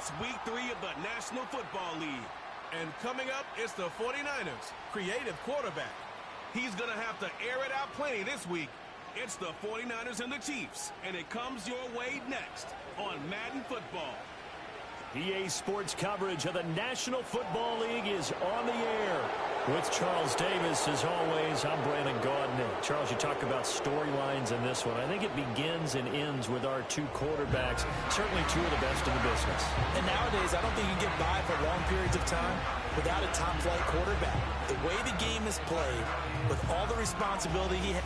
It's week 3 of the National Football League. And coming up, it's the 49ers, creative quarterback. He's going to have to air it out plenty this week. It's the 49ers and the Chiefs, and it comes your way next on Madden Football. EA Sports coverage of the National Football League is on the air. With Charles Davis, as always, I'm Brandon Gaudin. Charles, you talk about storylines in this one. I think it begins and ends with our two quarterbacks, certainly two of the best in the business. And nowadays, I don't think you can get by for long periods of time without a top-flight quarterback. The way the game is played, with all the responsibility he has.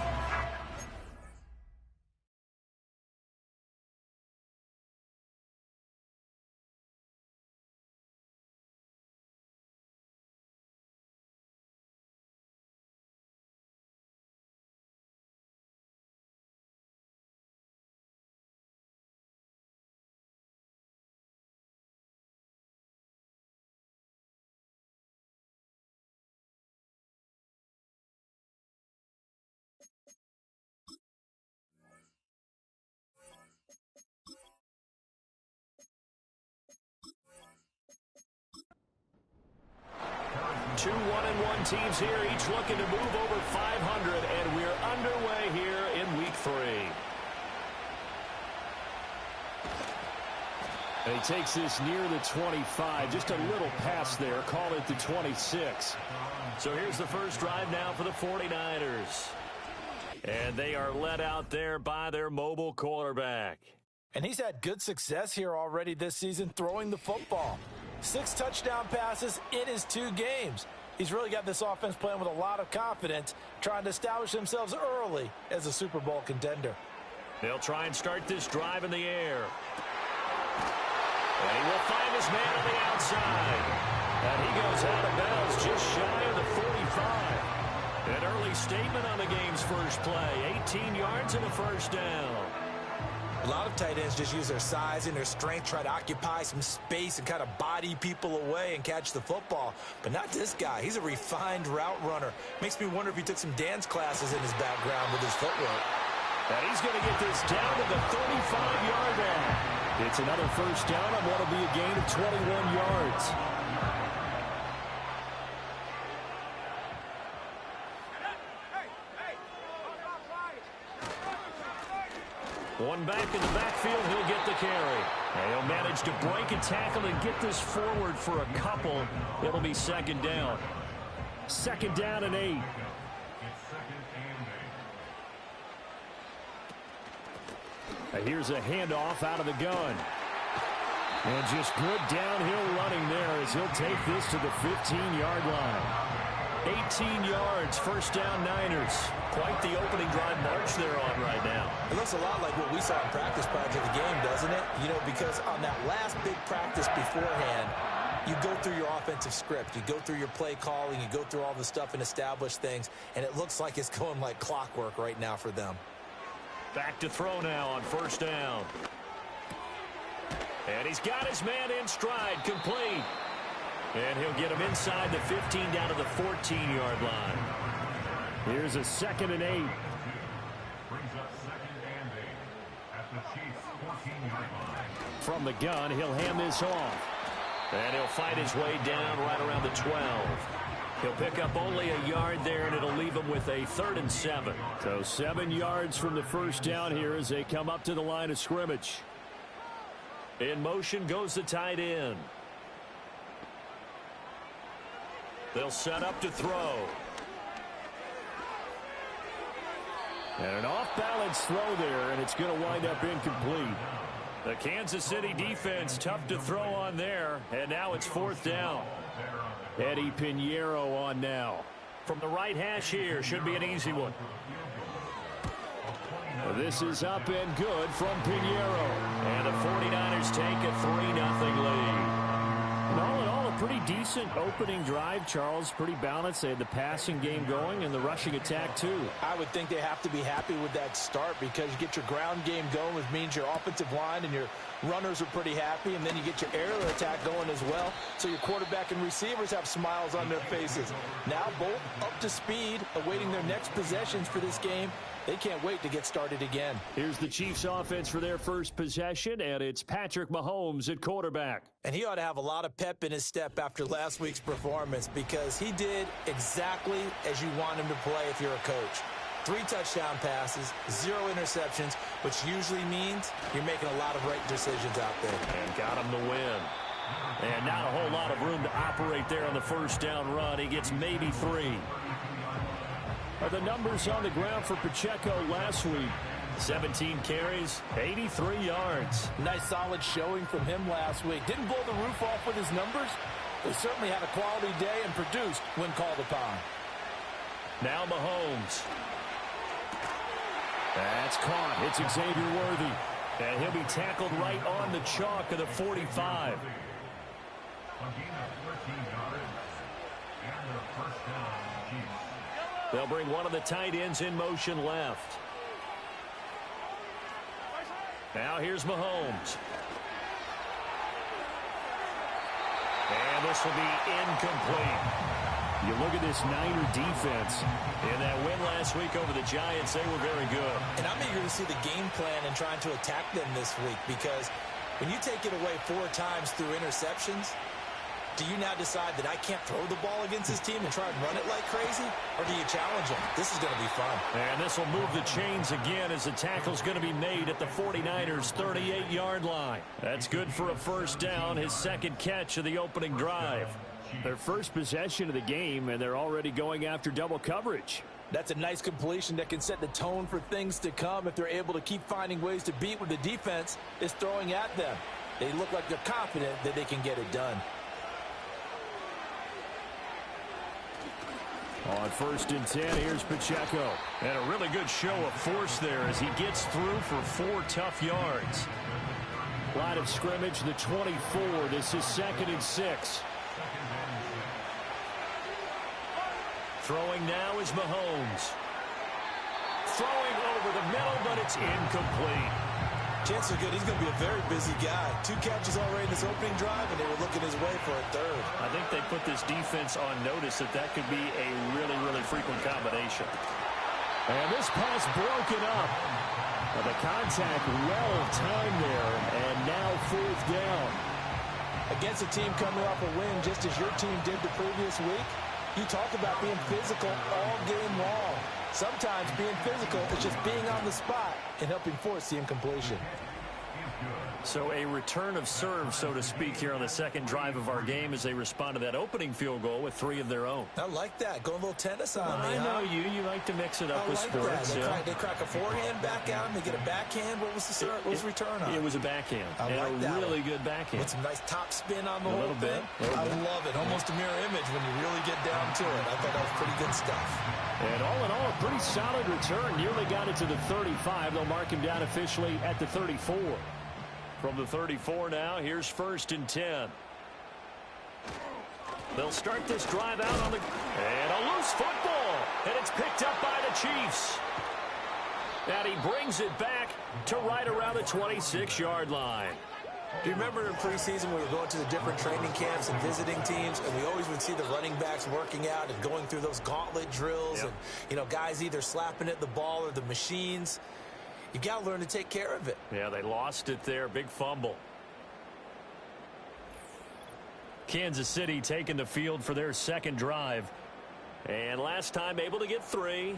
Two 1-1 teams here, each looking to move over 500, and we're underway here in week 3. And he takes this near the 25, just a little past there, call it the 26. So here's the first drive now for the 49ers. And they are led out there by their mobile quarterback. And he's had good success here already this season throwing the football. 6 touchdown passes in his 2 games. He's really got this offense playing with a lot of confidence, trying to establish themselves early as a Super Bowl contender. They'll try and start this drive in the air. And he will find his man on the outside. And he goes out of bounds just shy of the 45. An early statement on the game's first play. 18 yards and a first down. A lot of tight ends just use their size and their strength, try to occupy some space and kind of body people away and catch the football. But not this guy. He's a refined route runner. Makes me wonder if he took some dance classes in his background with his footwork. And he's going to get this down to the 35-yard line. It's another first down on what will be a gain of 21 yards. One back in the backfield, he'll get the carry. And he'll manage to break a tackle and get this forward for a couple. It'll be second down. Second down and 8. And here's a handoff out of the gun. And just good downhill running there as he'll take this to the 15-yard line. 18 yards, first down Niners. Quite the opening drive march they're on right now. It looks a lot like what we saw in practice prior to the game, doesn't it? You know, because on that last big practice beforehand, you go through your offensive script. You go through your play calling. You go through all the stuff and establish things. And it looks like it's going like clockwork right now for them. Back to throw now on first down. And he's got his man in stride, complete. And he'll get him inside the 15 down to the 14-yard line. Here's a 2nd and 8. Brings up 2nd and 8 at the Chiefs' 14-yard line. From the gun, he'll hand this off. And he'll fight his way down right around the 12. He'll pick up only a yard there, and it'll leave him with a 3rd and 7. So 7 yards from the first down here as they come up to the line of scrimmage. In motion goes the tight end. They'll set up to throw. And an off-balance throw there, and it's going to wind up incomplete. The Kansas City defense tough to throw on there, and now it's 4th down. Eddie Pinheiro on now. From the right hash here, should be an easy one. This is up and good from Pinheiro. And the 49ers take a 3-0 lead. And all in all, a pretty decent opening drive, Charles. Pretty balanced. They had the passing game going and the rushing attack, too. I would think they have to be happy with that start because you get your ground game going, which means your offensive line and your runners are pretty happy, and then you get your aerial attack going as well. So your quarterback and receivers have smiles on their faces. Now both up to speed, awaiting their next possessions for this game. They can't wait to get started again. Here's the Chiefs offense for their first possession, and it's Patrick Mahomes at quarterback. And he ought to have a lot of pep in his step after last week's performance because he did exactly as you want him to play if you're a coach. 3 touchdown passes, 0 interceptions, which usually means you're making a lot of right decisions out there. And got him the win. And not a whole lot of room to operate there on the first down run. He gets maybe 3. Are the numbers on the ground for Pacheco last week? 17 carries, 83 yards. Nice solid showing from him last week. Didn't blow the roof off with his numbers. They certainly had a quality day and produced when called upon. Now Mahomes. That's caught. It's Xavier Worthy. And he'll be tackled right on the chalk of the 45. They'll bring one of the tight ends in motion left. Now here's Mahomes. And this will be incomplete. You look at this Niner defense. In that win last week over the Giants, they were very good. And I'm eager to see the game plan and trying to attack them this week because when you take it away 4 times through interceptions, do you now decide that I can't throw the ball against this team and try and run it like crazy? Or do you challenge them? This is going to be fun. And this will move the chains again as the tackle's going to be made at the 49ers' 38-yard line. That's good for a first down, his second catch of the opening drive. Their first possession of the game, and they're already going after double coverage. That's a nice completion that can set the tone for things to come if they're able to keep finding ways to beat what the defense is throwing at them. They look like they're confident that they can get it done. On 1st and 10, here's Pacheco. And a really good show of force there as he gets through for 4 tough yards. Line of scrimmage, the 24. This is 2nd and 6. Throwing now is Mahomes. Throwing over the middle, but it's incomplete. Chances are good. He's going to be a very busy guy. 2 catches already in this opening drive, and they were looking his way for a 3rd. I think they put this defense on notice that could be a really, really frequent combination. And this pass broken up. The contact well timed there, and now 4th down. Against a team coming off a win just as your team did the previous week, you talk about being physical all game long. Sometimes being physical is just being on the spot and helping force the incompletion. So a return of serve, so to speak, here on the second drive of our game as they respond to that opening field goal with 3 of their own. I like that. Go a little tennis on me, I know you. You like to mix it up with sports. They crack a forehand back out and they get a backhand. What was the serve? What was the return on? It was a backhand. I like and a really good backhand. With some nice top spin on the whole bit, thing. I love it. Almost a mirror image when you really get down to it. I thought that was pretty good stuff. And all in all, a pretty solid return. Nearly got it to the 35. They'll mark him down officially at the 34. From the 34 now, here's 1st and 10. They'll start this drive out on the... And a loose football. And it's picked up by the Chiefs. And he brings it back to right around the 26-yard line. Do you remember in preseason we were going to the different training camps and visiting teams, and we always would see the running backs working out and going through those gauntlet drills, and, you know, guys either slapping at the ball or the machines. You got to learn to take care of it. Yeah, they lost it there. Big fumble. Kansas City taking the field for their second drive. And last time able to get 3.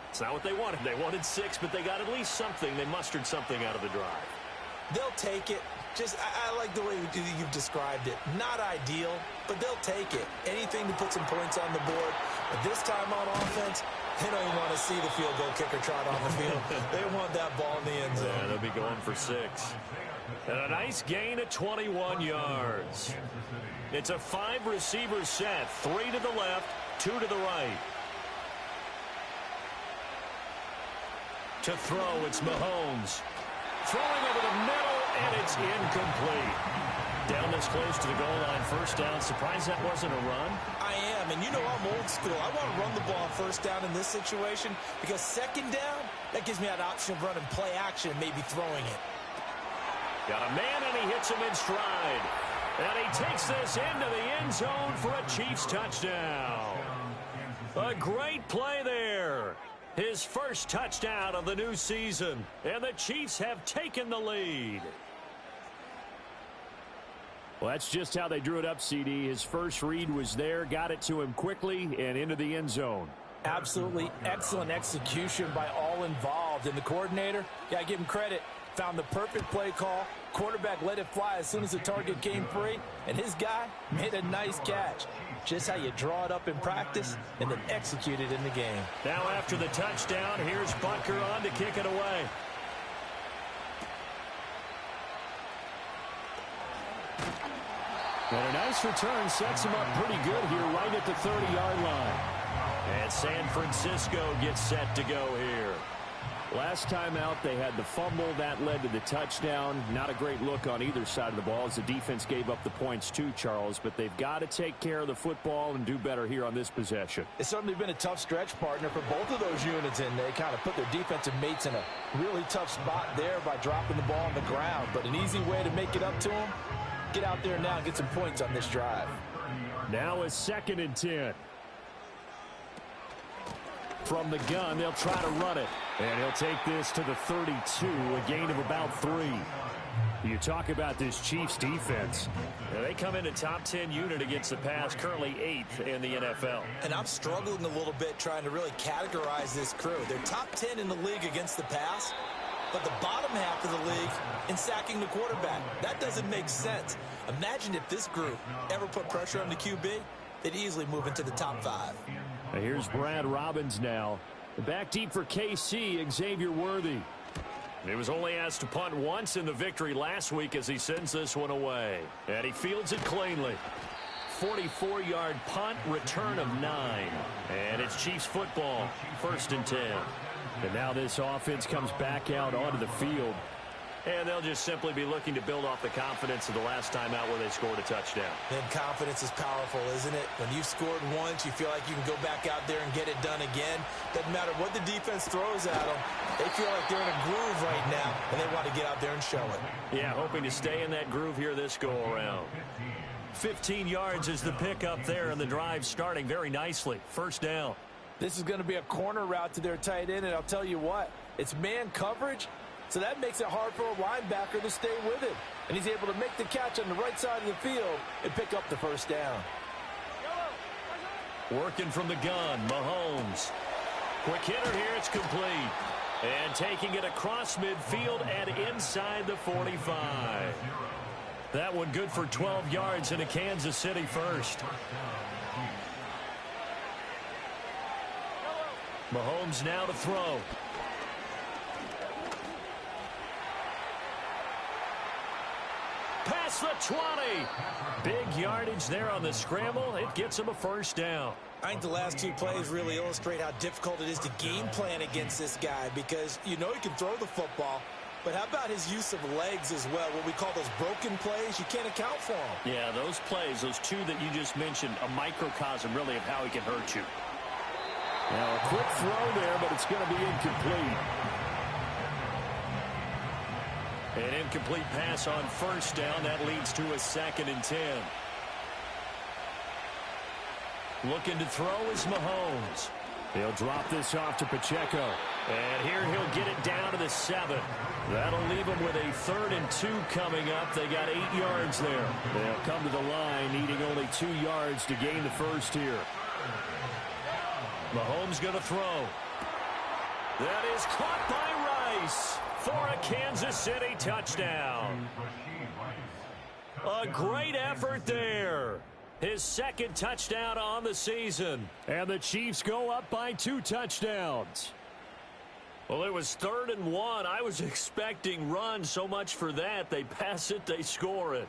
It's not what they wanted. They wanted 6, but they got at least something. They mustered something out of the drive. They'll take it. I like the way you've described it. Not ideal, but they'll take it. Anything to put some points on the board. But this time on offense, they don't even want to see the field goal kicker trot on the field. They want that ball in the end zone. Yeah, they'll be going for 6. And a nice gain of 21 yards. It's a 5-receiver set. 3 to the left, 2 to the right. To throw, it's Mahomes. Throwing over the middle, And it's incomplete. Down this close to the goal line, first down. Surprised that wasn't a run? I am, and you know I'm old school. I want to run the ball on first down in this situation because second down, that gives me that option of running play action and maybe throwing it. Got a man, and he hits him in stride. And he takes this into the end zone for a Chiefs touchdown. A great play there. His first touchdown of the new season. And the Chiefs have taken the lead. Well, that's just how they drew it up, CD. His first read was there, got it to him quickly, and into the end zone. Absolutely excellent execution by all involved. And the coordinator, yeah, I give him credit, found the perfect play call. Quarterback let it fly as soon as the target came free, and his guy made a nice catch. Just how you draw it up in practice and then execute it in the game. Now after the touchdown, here's Butker on to kick it away. And a nice return sets him up pretty good here right at the 30-yard line. And San Francisco gets set to go here. Last time out, they had the fumble. That led to the touchdown. Not a great look on either side of the ball as the defense gave up the points too, Charles. But they've got to take care of the football and do better here on this possession. It's certainly been a tough stretch, partner, for both of those units, and they kind of put their defensive mates in a really tough spot there by dropping the ball on the ground. But an easy way to make it up to them, get out there now and get some points on this drive. Now a 2nd and 10. From the gun, they'll try to run it. And he'll take this to the 32, a gain of about 3. You talk about this Chiefs defense. Now, they come into top 10 unit against the pass, currently 8th in the NFL. And I'm struggling a little bit trying to really categorize this crew. They're top 10 in the league against the pass, but the bottom half of the league in sacking the quarterback. That doesn't make sense. Imagine if this group ever put pressure on the QB, they'd easily move into the top 5. Now here's Brad Robbins now. Back deep for KC, Xavier Worthy. He was only asked to punt once in the victory last week as he sends this one away. And he fields it cleanly. 44-yard punt, return of 9. And it's Chiefs football, 1st and 10. And now this offense comes back out onto the field. And they'll just simply be looking to build off the confidence of the last time out where they scored a touchdown. And confidence is powerful, isn't it? When you've scored once, you feel like you can go back out there and get it done again. Doesn't matter what the defense throws at them. They feel like they're in a groove right now, and they want to get out there and show it. Yeah, hoping to stay in that groove here this go-around. 15 yards is the pickup there, and the drive starting very nicely. 1st down. This is going to be a corner route to their tight end, and I'll tell you what, it's man coverage. So that makes it hard for a linebacker to stay with it. And he's able to make the catch on the right side of the field and pick up the 1st down. Working from the gun, Mahomes. Quick hitter here, it's complete. And taking it across midfield and inside the 45. That one good for 12 yards and a Kansas City first. Mahomes now to throw. Past the 20. Big yardage there on the scramble. It gets him a 1st down. I think the last 2 plays really illustrate how difficult it is to game plan against this guy because you know he can throw the football, but how about his use of legs as well? What we call those broken plays, you can't account for them. Yeah, those plays, those 2 that you just mentioned, a microcosm really of how he can hurt you. Now a quick throw there, but it's going to be incomplete. An incomplete pass on 1st down. That leads to a 2nd and 10. Looking to throw is Mahomes. He'll drop this off to Pacheco. And here he'll get it down to the 7. That'll leave him with a 3rd and 2 coming up. They got 8 yards there. They'll come to the line needing only 2 yards to gain the 1st here. Mahomes going to throw. That is caught by Rice for a Kansas City touchdown. A great effort there. His 2nd touchdown on the season. And the Chiefs go up by 2 touchdowns. Well, it was 3rd and 1. I was expecting run, so much for that. They pass it, they score it.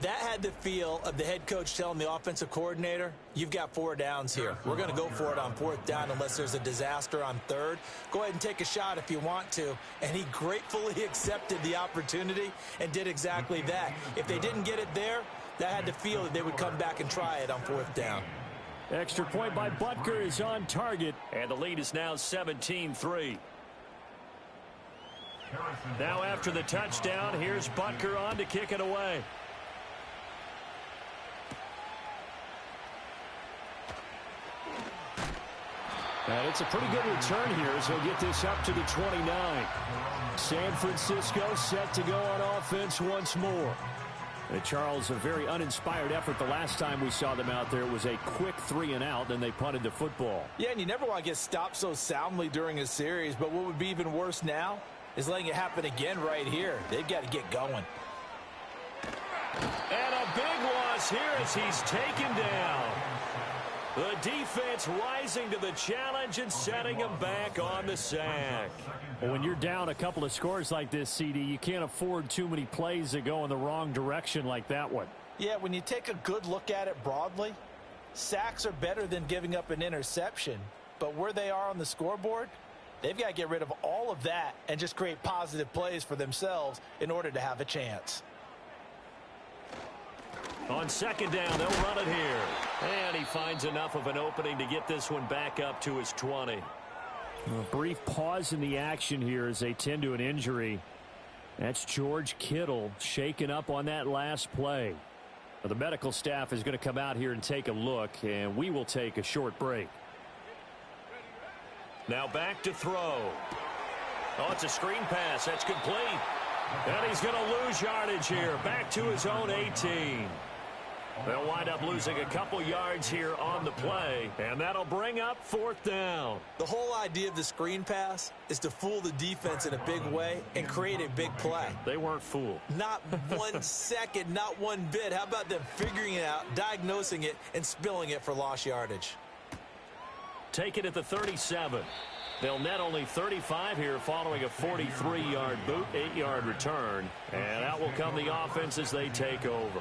That had the feel of the head coach telling the offensive coordinator, you've got 4 downs here. We're going to go for it on 4th down unless there's a disaster on 3rd. Go ahead and take a shot if you want to. And he gratefully accepted the opportunity and did exactly that. If they didn't get it there, that had the feel that they would come back and try it on 4th down. Extra point by Butker is on target, and the lead is now 17-3. Now after the touchdown, here's Butker on to kick it away. And it's a pretty good return here as he'll get this up to the 29. San Francisco set to go on offense once more. And Charles, a very uninspired effort the last time we saw them out there. It was a quick 3-and-out, then they punted the football. Yeah, and you never want to get stopped so soundly during a series, but what would be even worse now is letting it happen again right here. They've got to get going. And a big loss here as he's taken down. The defense rising to the challenge and setting him back on the sack. Well, when you're down a couple of scores like this, CD, you can't afford too many plays that go in the wrong direction like that one. Yeah, when you take a good look at it broadly, sacks are better than giving up an interception. But where they are on the scoreboard, they've got to get rid of all of that and just create positive plays for themselves in order to have a chance. On 2nd down, they'll run it here. And he finds enough of an opening to get this one back up to his 20. A brief pause in the action here as they tend to an injury. That's George Kittle shaken up on that last play. Well, the medical staff is going to come out here and take a look, and we will take a short break. Now back to throw. Oh, it's a screen pass. That's complete. And he's going to lose yardage here. Back to his own 18. They'll wind up losing a couple yards here on the play, and that'll bring up 4th down. The whole idea of the screen pass is to fool the defense in a big way and create a big play. They weren't fooled. Not 1 second, not one bit. How about them figuring it out, diagnosing it, and spilling it for lost yardage? Take it at the 37. They'll net only 35 here following a 43-yard boot, 8-yard return. And out will come the offense as they take over.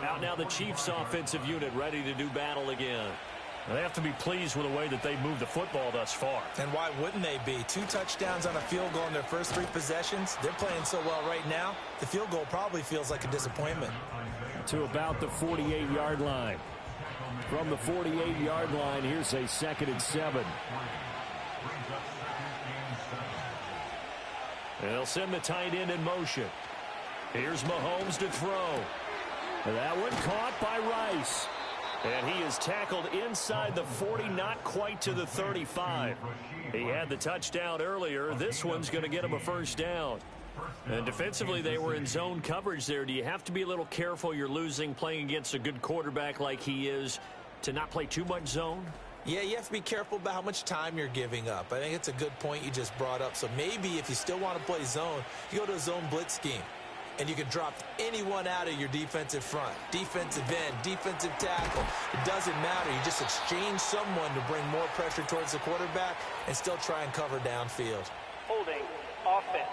Out now the Chiefs offensive unit ready to do battle again. They have to be pleased with the way that they moved the football thus far. And why wouldn't they be? 2 touchdowns on a field goal in their first 3 possessions. They're playing so well right now, the field goal probably feels like a disappointment. To about the 48-yard line. From the 48-yard line, here's a 2nd and 7. They'll send the tight end in motion. Here's Mahomes to throw. That one caught by Rice. And he is tackled inside the 40, not quite to the 35. He had the touchdown earlier. This one's going to get him a 1st down. And defensively, they were in zone coverage there. Do you have to be a little careful you're losing playing against a good quarterback like he is to not play too much zone? Yeah, you have to be careful about how much time you're giving up. I think it's a good point you just brought up. So maybe if you still want to play zone, you go to a zone blitz scheme. And you can drop anyone out of your defensive front. Defensive end, defensive tackle. It doesn't matter. You just exchange someone to bring more pressure towards the quarterback and still try and cover downfield. Holding offense.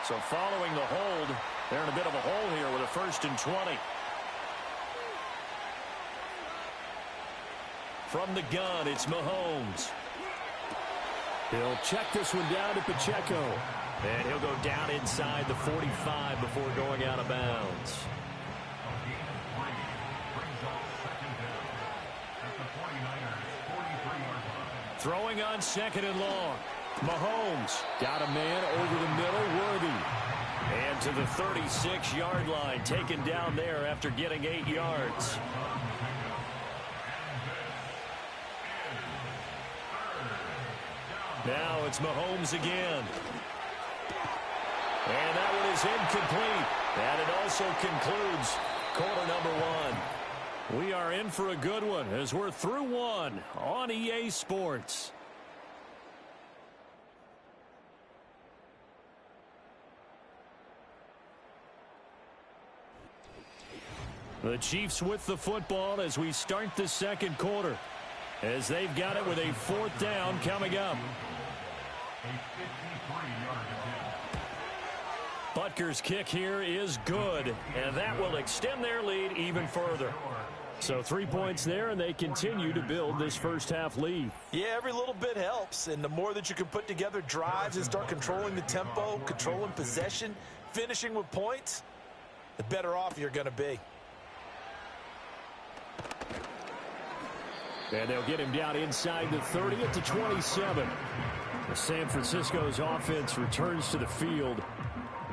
So following the hold, they're in a bit of a hole here with a 1st and 20. From the gun, it's Mahomes. He'll check this one down to Pacheco. And he'll go down inside the 45 before going out of bounds. Throwing on 2nd and long. Mahomes got a man over the middle, Worthy. And to the 36-yard line, taken down there after getting 8 yards. Now it's Mahomes again. And that one is incomplete. And it also concludes quarter number 1. We are in for a good one as we're through 1 on EA Sports. The Chiefs with the football as we start the 2nd quarter. As they've got it with a 4th down coming up. Butker's kick here is good, and that will extend their lead even further. So 3 points there, and they continue to build this first-half lead. Yeah, every little bit helps, and the more that you can put together drives and start controlling the tempo, controlling possession, finishing with points, the better off you're going to be. And they'll get him down inside the 30 at the 27. San Francisco's offense returns to the field.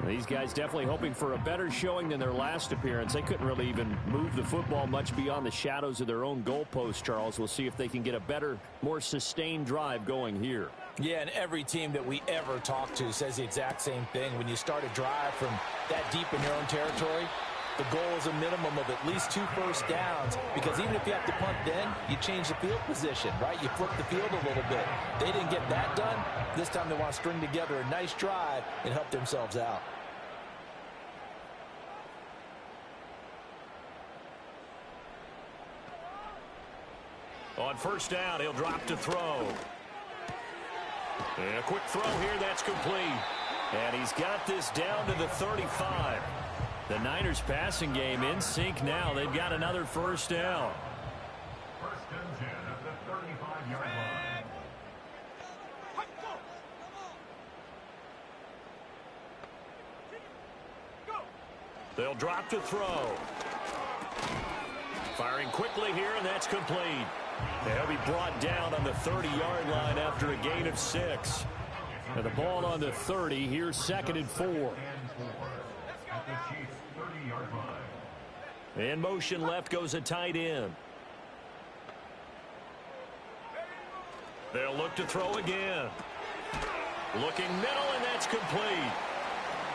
These guys definitely hoping for a better showing than their last appearance. They couldn't really even move the football much beyond the shadows of their own goalpost, Charles. We'll see if they can get a better, more sustained drive going here. Yeah, and every team that we ever talk to says the exact same thing. When you start a drive from that deep in your own territory, the goal is a minimum of at least 2 first downs, because even if you have to punt then, you change the field position, right? You flip the field a little bit. They didn't get that done. This time they want to string together a nice drive and help themselves out. On first down, he'll drop to throw. And a quick throw here, that's complete. And he's got this down to the 35. The Niners passing game in sync now. They've got another first down. First and 10 at the 35-yard line. They'll drop to throw. Firing quickly here, and that's complete. They'll be brought down on the 30-yard line after a gain of 6. And the ball on the 30. Here's 2nd and 4. At the Chiefs' 30-yard line. In motion left goes a tight end. They'll look to throw again. Looking middle, and that's complete.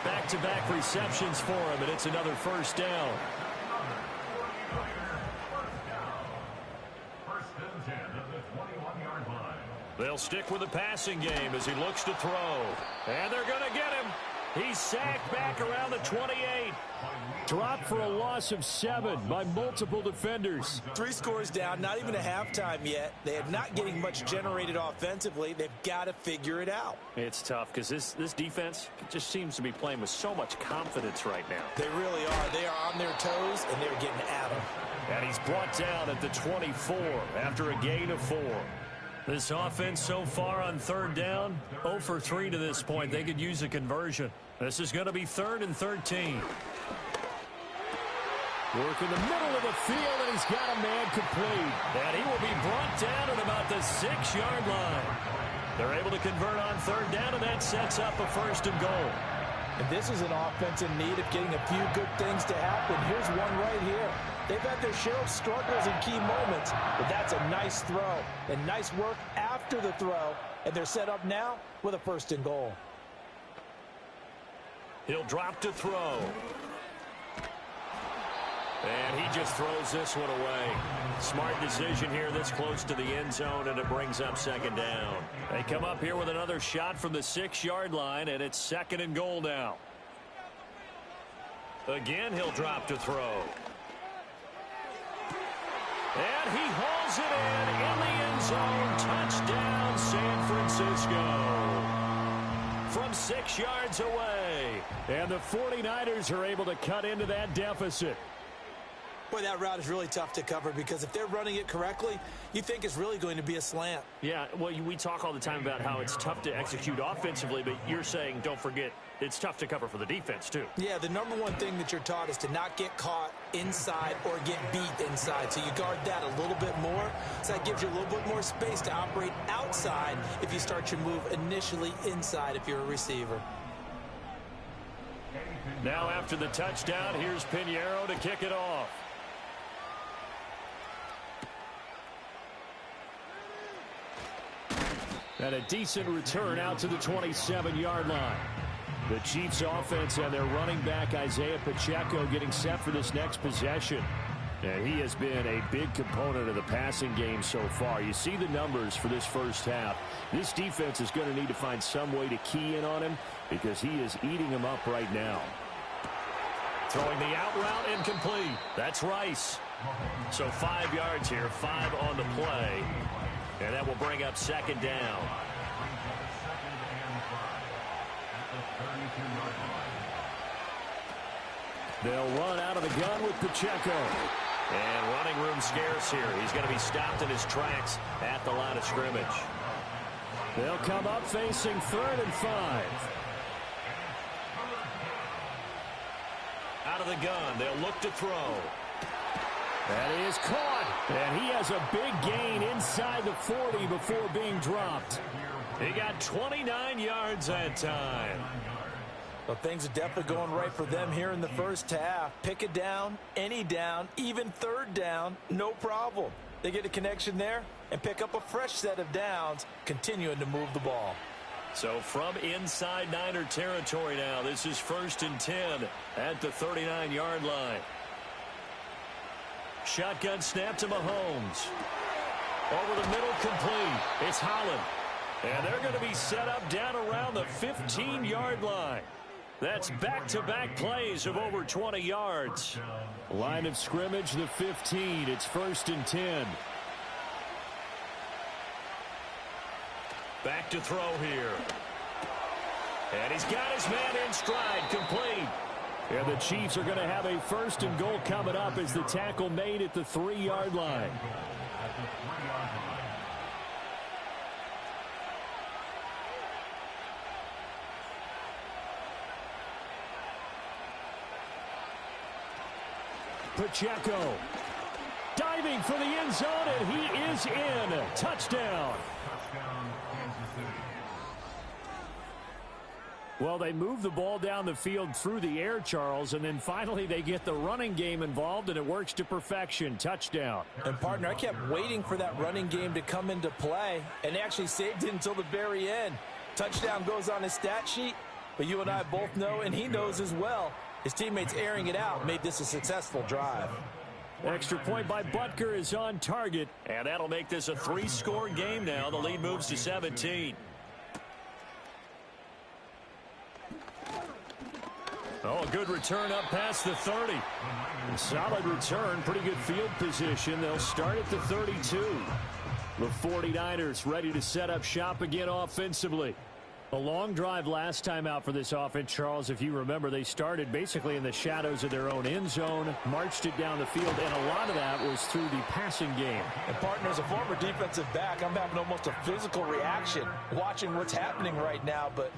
Back-to-back receptions for him, and it's another first down. First and 10 at the 21-yard line. They'll stick with the passing game as he looks to throw. And they're going to get him. He's sacked back around the 28. Dropped for a loss of 7 by multiple defenders. 3 scores down, not even a halftime yet. They are not getting much generated offensively. They've got to figure it out. It's tough because this defense just seems to be playing with so much confidence right now. They really are. They are on their toes, and they're getting at them. And he's brought down at the 24 after a gain of 4. This offense so far on third down, 0 for 3 to this point. They could use a conversion. This is going to be 3rd and 13. Work in the middle of the field, and he's got a man complete. And he will be brought down at about the 6-yard line. They're able to convert on third down, and that sets up a 1st and goal. And this is an offense in need of getting a few good things to happen. Here's one right here. They've had their share of struggles in key moments, but that's a nice throw and nice work after the throw, and they're set up now with a 1st and goal. He'll drop to throw. And he just throws this one away. Smart decision here this close to the end zone, and it brings up 2nd down. They come up here with another shot from the 6-yard line, and it's 2nd and goal now. Again, he'll drop to throw. And he hauls it in the end zone. Touchdown, San Francisco. From 6 yards away. And the 49ers are able to cut into that deficit. Boy, that route is really tough to cover, because if they're running it correctly, you think it's really going to be a slant. Yeah, well, we talk all the time about how it's tough to execute offensively, but you're saying, don't forget, it's tough to cover for the defense, too. Yeah, the number one thing that you're taught is to not get caught inside or get beat inside. So you guard that a little bit more. So that gives you a little bit more space to operate outside if you start your move initially inside if you're a receiver. Now after the touchdown, here's Pinheiro to kick it off. And a decent return out to the 27-yard line. The Chiefs offense and their running back Isaiah Pacheco getting set for this next possession. And he has been a big component of the passing game so far. You see the numbers for this first half. This defense is going to need to find some way to key in on him, because he is eating him up right now. Throwing the out route, incomplete. That's Rice. So 5 yards here, 5 on the play. And that will bring up 2nd down. They'll run out of the gun with Pacheco. And running room scarce here. He's going to be stopped in his tracks at the line of scrimmage. They'll come up facing 3rd and 5. Out of the gun. They'll look to throw. That is caught. And he has a big gain inside the 40 before being dropped. He got 29 yards that time. Well, things are definitely going right for them here in the first half. Pick it down, any down, even 3rd down, no problem. They get a connection there and pick up a fresh set of downs, continuing to move the ball. So from inside Niner territory now, this is 1st and 10 at the 39-yard line. Shotgun snap to Mahomes. Over the middle, complete. It's Holland. And they're going to be set up down around the 15-yard line. That's back-to-back plays of over 20 yards. Line of scrimmage, the 15. It's 1st and 10. Back to throw here. And he's got his man in stride, complete. And the Chiefs are going to have a 1st and goal coming up as the tackle made at the 3-yard line. Pacheco diving for the end zone, and he is in. Touchdown. Well, they move the ball down the field through the air, Charles, and then finally they get the running game involved, and it works to perfection. Touchdown. And, partner, I kept waiting for that running game to come into play, and actually saved it until the very end. Touchdown goes on his stat sheet, but you and I both know, and he knows as well, his teammates airing it out made this a successful drive. Extra point by Butker is on target, and that'll make this a 3-score game now. The lead moves to 17. Oh, a good return up past the 30. Solid return, pretty good field position. They'll start at the 32. The 49ers ready to set up shop again offensively. A long drive last time out for this offense, Charles. If you remember, they started basically in the shadows of their own end zone, marched it down the field, and a lot of that was through the passing game. And, partner, as a former defensive back, I'm having almost a physical reaction watching what's happening right now, but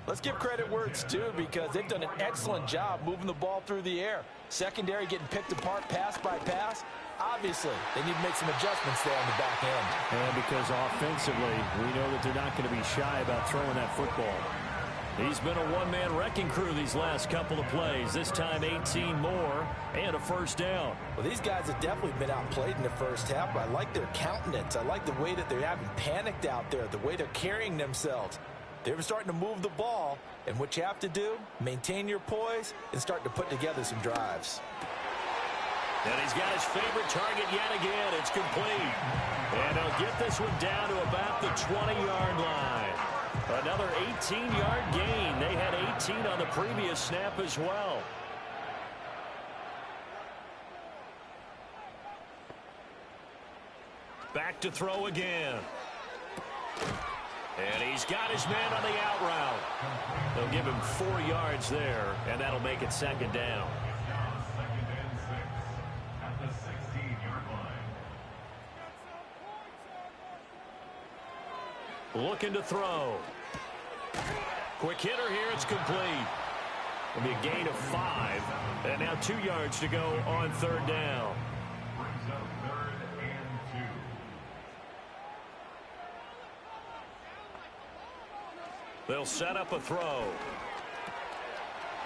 let's give credit where it's due, because they've done an excellent job moving the ball through the air. Secondary getting picked apart pass by pass. Obviously, they need to make some adjustments there on the back end. And because offensively, we know that they're not going to be shy about throwing that football. He's been a one-man wrecking crew these last couple of plays. This time 18 more and a 1st down. Well, these guys have definitely been outplayed in the first half, but I like their countenance. I like the way that they haven't panicked out there, the way they're carrying themselves. They're starting to move the ball, and what you have to do, maintain your poise and start to put together some drives. And he's got his favorite target yet again. It's complete. And he'll get this one down to about the 20-yard line. Another 18-yard gain. They had 18 on the previous snap as well. Back to throw again. And he's got his man on the out route. They'll give him 4 yards there, and that'll make it 2nd down. Looking to throw. Quick hitter here. It's complete. It'll be a gain of 5. And now 2 yards to go on 3rd down. Brings up 3rd and 2. They'll set up a throw.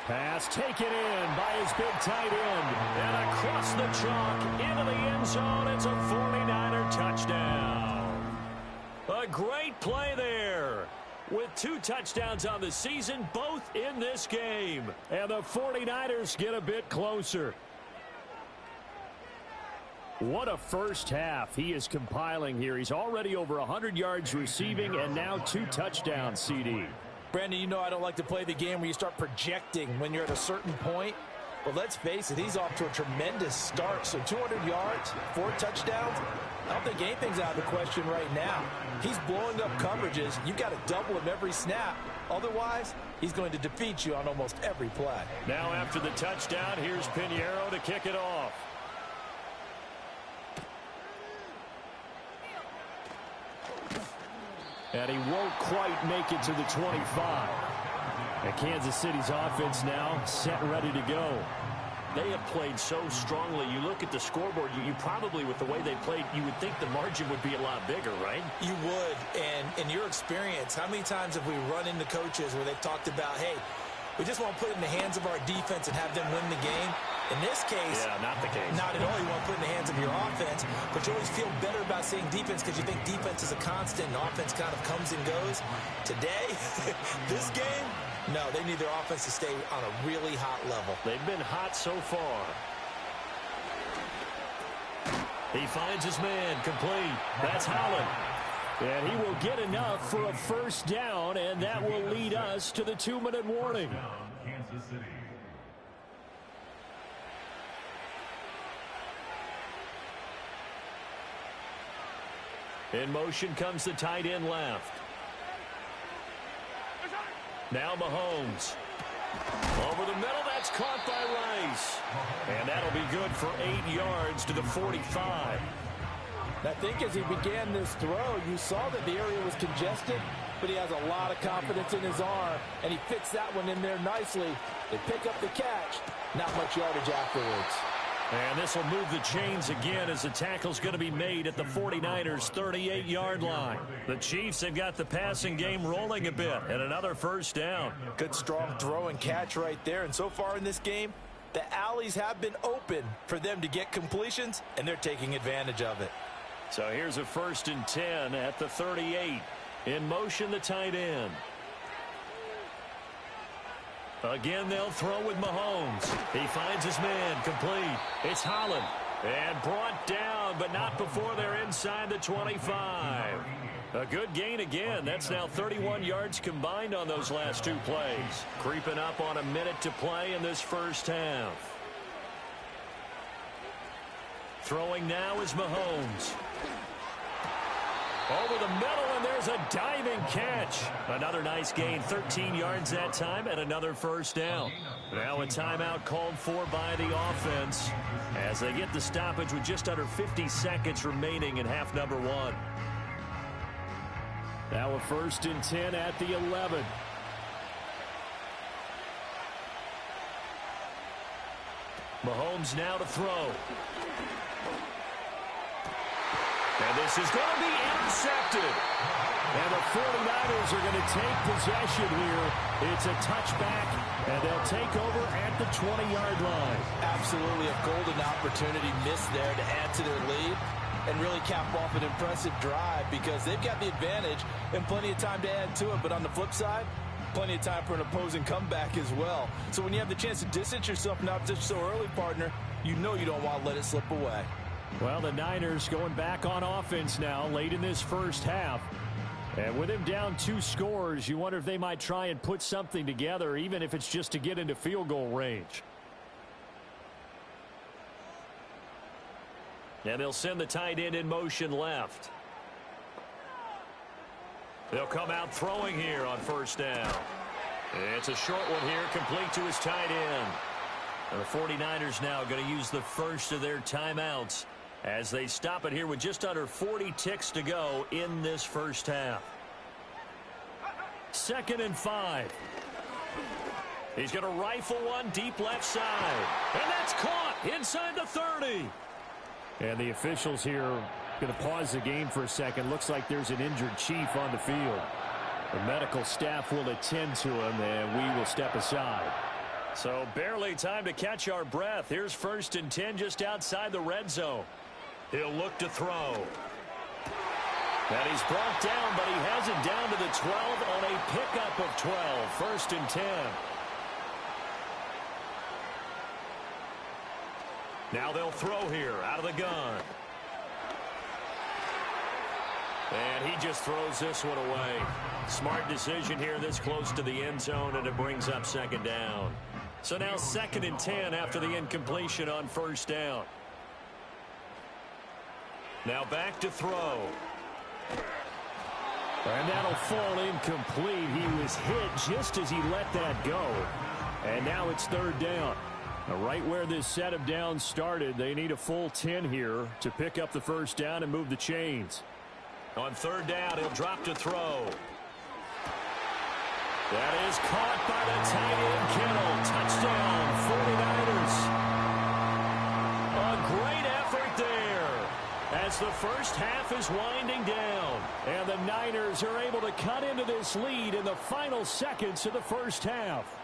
Pass taken in by his big tight end. And across the chalk into the end zone. It's a 49er touchdown. A great play there. With 2 touchdowns on the season, both in this game. And the 49ers get a bit closer. What a first half he is compiling here. He's already over 100 yards receiving and now 2 touchdowns, CD. Brandon, you know I don't like to play the game where you start projecting when you're at a certain point. But let's face it, he's off to a tremendous start. So 200 yards, 4 touchdowns, I don't think anything's out of the question right now. He's blowing up coverages. You've got to double him every snap. Otherwise, he's going to defeat you on almost every play. Now after the touchdown, here's Pinheiro to kick it off. And he won't quite make it to the 25. And Kansas City's offense now set and ready to go. They have played so strongly. You look at the scoreboard, you probably, with the way they played, you would think the margin would be a lot bigger, right? You would. And in your experience, how many times have we run into coaches where they've talked about, hey, we just want to put it in the hands of our defense and have them win the game? In this case, yeah, not the case. Not at all. You want to put it in the hands of your offense, but you always feel better about saying defense because you think defense is a constant and offense kind of comes and goes. Today, this game, no, they need their offense to stay on a really hot level. They've been hot so far. He finds his man, complete. That's Holland. And he will get enough for a first down, and that will lead us to the 2-minute warning. Kansas City. In motion comes the tight end left. Now Mahomes. Over the middle, that's caught by Rice. And that'll be good for 8 yards to the 45. I think as he began this throw, you saw that the area was congested, but he has a lot of confidence in his arm, and he fits that one in there nicely. They pick up the catch, not much yardage afterwards. And this will move the chains again as the tackle's going to be made at the 49ers' 38-yard line. The Chiefs have got the passing game rolling a bit, and another first down. Good, strong throw and catch right there. And so far in this game, the alleys have been open for them to get completions, and they're taking advantage of it. So here's a 1st and 10 at the 38. In motion, the tight end. Again, they'll throw with Mahomes. He finds his man, complete. It's Holland. And brought down, but not before they're inside the 25. A good gain again. That's now 31 yards combined on those last 2 plays. Creeping up on a minute to play in this first half. Throwing now is Mahomes. Over the middle, and there's a diving catch. Another nice gain, 13 yards that time, and another first down. Now a timeout called for by the offense as they get the stoppage with just under 50 seconds remaining in half number 1. Now a 1st and 10 at the 11. Mahomes now to throw. And this is going to be intercepted. And the 49ers are going to take possession here. It's a touchback, and they'll take over at the 20-yard line. Absolutely a golden opportunity missed there to add to their lead and really cap off an impressive drive because they've got the advantage and plenty of time to add to it. But on the flip side, plenty of time for an opposing comeback as well. So when you have the chance to distance yourself not just so early, partner, you know you don't want to let it slip away. Well, the Niners going back on offense now late in this first half. And with him down 2 scores, you wonder if they might try and put something together, even if it's just to get into field goal range. And they'll send the tight end in motion left. They'll come out throwing here on first down. It's a short one here, complete to his tight end. And the 49ers now going to use the first of their timeouts as they stop it here with just under 40 ticks to go in this first half. 2nd and 5. He's going to rifle one deep left side. And that's caught inside the 30. And the officials here are going to pause the game for a second. Looks like there's an injured Chief on the field. The medical staff will attend to him, and we will step aside. So barely time to catch our breath. Here's 1st and 10 just outside the red zone. He'll look to throw. And he's brought down, but he has it down to the 12 on a pickup of 12. 1st and 10. Now they'll throw here out of the gun. And he just throws this one away. Smart decision here this close to the end zone, and it brings up 2nd down. So now 2nd and 10 after the incompletion on 1st down. Now back to throw. And that'll fall incomplete. He was hit just as he let that go. And now it's third down. Now right where this set of downs started, they need a full 10 here to pick up the first down and move the chains. On third down, he'll drop to throw. That is caught by the tight end, Kittle. Touchdown, 49ers. A great effort there as the first half is winding down. And the Niners are able to cut into this lead in the final seconds of the first half.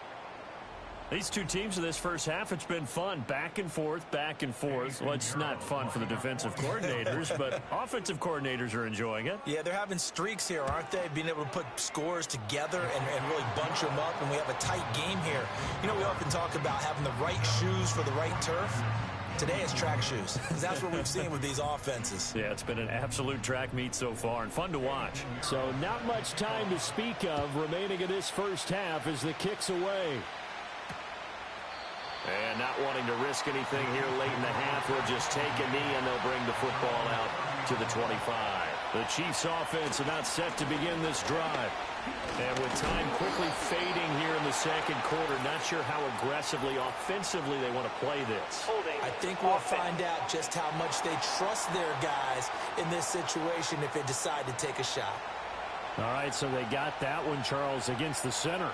These two teams in this first half, it's been fun. Back and forth, back and forth. Well, it's not fun for the defensive coordinators, but offensive coordinators are enjoying it. Yeah, they're having streaks here, aren't they? Being able to put scores together and really bunch them up, and we have a tight game here. You know, we often talk about having the right shoes for the right turf. Today it's track shoes. That's what we've seen with these offenses. Yeah, it's been an absolute track meet so far and fun to watch. So not much time to speak of remaining in this first half as the kick's away. And not wanting to risk anything here late in the half, he'll just take a knee and they'll bring the football out to the 25. The Chiefs offense are not set to begin this drive. And with time quickly fading here in the second quarter, not sure how aggressively, offensively they want to play this. I think we'll find out just how much they trust their guys in this situation if they decide to take a shot. All right, so they got that one, Charles, against the center.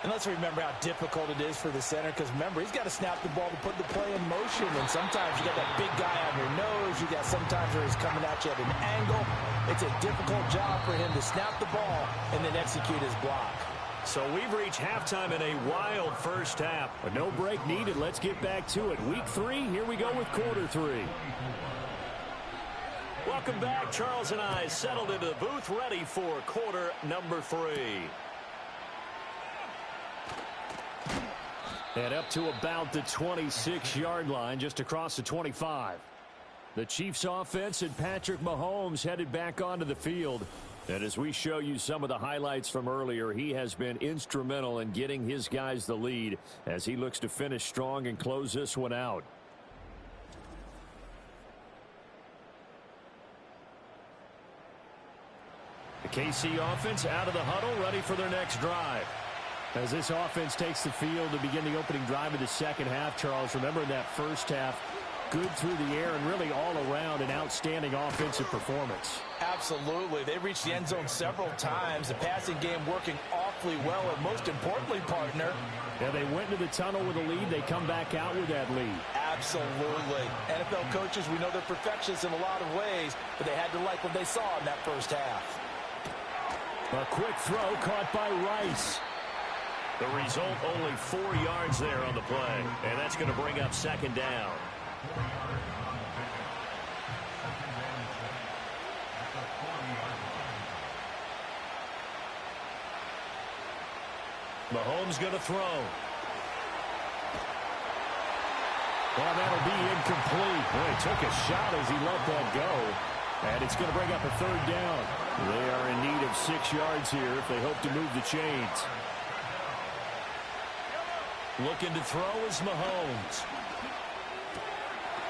And let's remember how difficult it is for the center, because remember, he's got to snap the ball to put the play in motion, and sometimes you got that big guy on your nose. You got sometimes where he's coming at you at an angle. It's a difficult job for him to snap the ball and then execute his block. So we've reached halftime in a wild first half. But no break needed. Let's get back to it. Week 3, here we go with quarter 3. Welcome back. Charles and I settled into the booth ready for quarter number 3. And up to about the 26-yard line, just across the 25. The Chiefs offense and Patrick Mahomes headed back onto the field. And as we show you some of the highlights from earlier, he has been instrumental in getting his guys the lead as he looks to finish strong and close this one out. The KC offense out of the huddle, ready for their next drive. As this offense takes the field to begin the opening drive of the second half, Charles, remember in that first half, good through the air and really all around an outstanding offensive performance. Absolutely. They reached the end zone several times. The passing game working awfully well, and most importantly, partner. Yeah, they went into the tunnel with a lead. They come back out with that lead. Absolutely. NFL coaches, we know they're perfectionists in a lot of ways, but they had to like what they saw in that first half. A quick throw caught by Rice. The result, only 4 yards there on the play. And that's going to bring up second down. Mahomes going to throw. Well, that'll be incomplete. Boy, he took a shot as he let that go. And it's going to bring up a third down. They are in need of 6 yards here if they hope to move the chains. Looking to throw is Mahomes.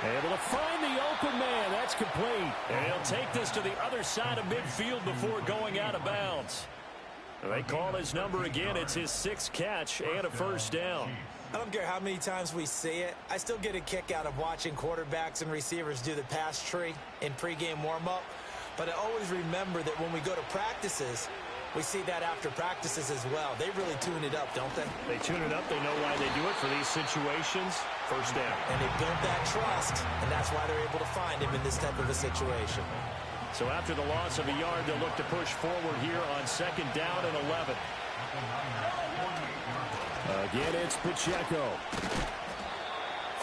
Able to find the open man. That's complete. And he'll take this to the other side of midfield before going out of bounds. They call his number again. It's his 6th catch and a first down. I don't care how many times we see it. I still get a kick out of watching quarterbacks and receivers do the pass tree in pregame warm-up. But I always remember that when we go to practices, we see that after practices as well. They really tune it up, don't they? They tune it up. They know why they do it for these situations. First down. And they build that trust, and that's why they're able to find him in this type of a situation. So after the loss of a yard, they'll look to push forward here on second down and 11. Again, it's Pacheco.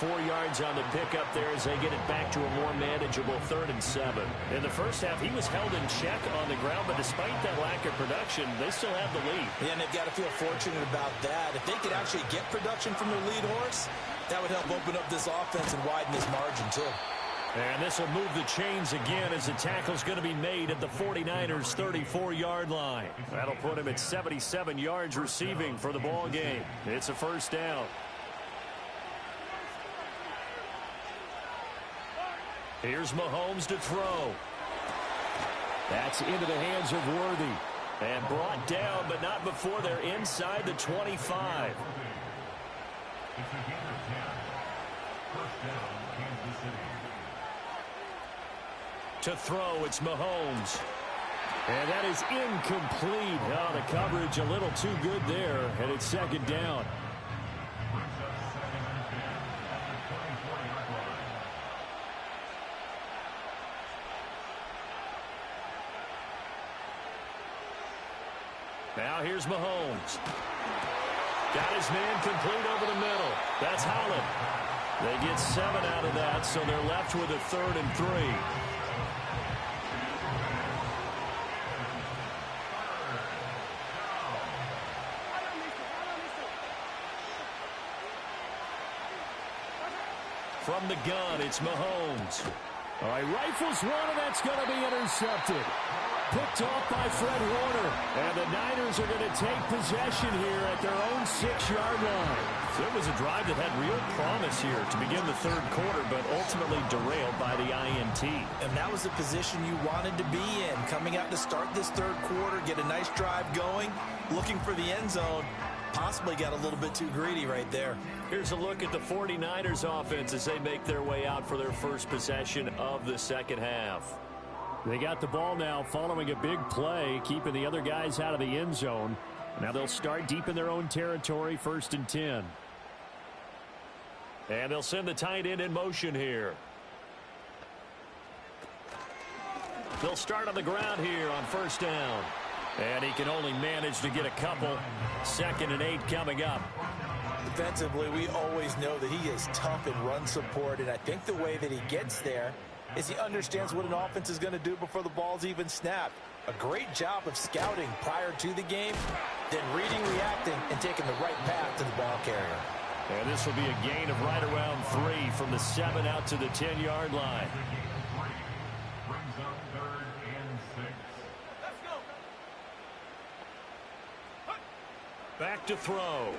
4 yards on the pickup there as they get it back to a more manageable 3rd and 7. In the first half, he was held in check on the ground, but despite that lack of production, they still have the lead. Yeah, and they've got to feel fortunate about that. If they could actually get production from their lead horse, that would help open up this offense and widen this margin, too. And this will move the chains again as the tackle's going to be made at the 49ers' 34-yard line. That'll put him at 77 yards receiving for the ball game. It's a first down. Here's Mahomes to throw. That's into the hands of Worthy. And brought down, but not before they're inside the 25. It's a gain of 10. First down, Kansas City. To throw, it's Mahomes. And that is incomplete. Oh, the coverage a little too good there, and it's second down. Brings up second and 10 at the 24-yard line. Now here's Mahomes. Got his man complete over the middle. That's Holland. They get 7 out of that, so they're left with a 3rd and 3. From the gun, it's Mahomes. All right, rifles one, and that's going to be intercepted. Picked off by Fred Warner. And the Niners are going to take possession here at their own 6-yard line. So it was a drive that had real promise here to begin the third quarter, but ultimately derailed by the INT. And that was the position you wanted to be in. Coming out to start this third quarter, get a nice drive going, looking for the end zone. Possibly got a little bit too greedy right there. Here's a look at the 49ers offense as they make their way out for their first possession of the second half. They got the ball now following a big play, keeping the other guys out of the end zone. Now they'll start deep in their own territory, 1st and 10. And they'll send the tight end in motion here. They'll start on the ground here on 1st down. And he can only manage to get a couple. 2nd and 8 coming up. Defensively, we always know that he is tough in run support, and I think the way that he gets there is he understands what an offense is going to do before the ball's even snapped. A great job of scouting prior to the game, then reading, reacting, and taking the right path to the ball carrier. And this will be a gain of right around 3 from the 7 out to the 10-yard line. Brings up 3rd and 6. Back to throw.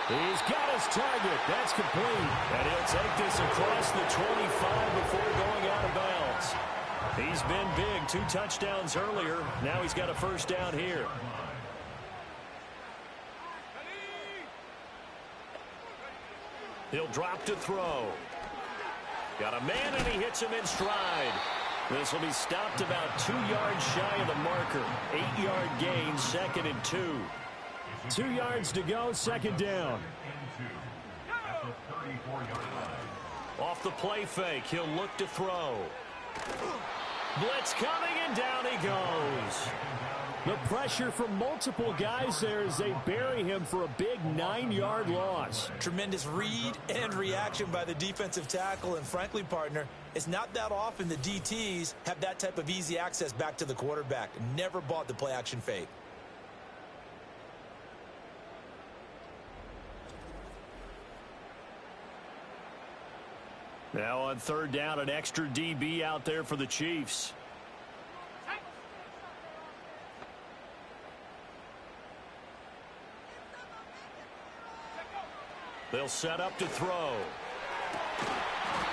He's got his target. That's complete. And he'll take this across the 25 before going out of bounds. He's been big. 2 touchdowns earlier. Now he's got a 1st down here. He'll drop to throw. Got a man, and he hits him in stride. This will be stopped about 2 yards shy of the marker. 8-yard gain, 2nd and 2. 2 yards to go, 2nd down. At the 34-yard line. Off the play fake, he'll look to throw. Blitz coming, and down he goes. The pressure from multiple guys there as they bury him for a big 9-yard loss. Tremendous read and reaction by the defensive tackle, and frankly, partner, it's not that often the DTs have that type of easy access back to the quarterback. Never bought the play-action fake. Now on 3rd down, an extra DB out there for the Chiefs. They'll set up to throw.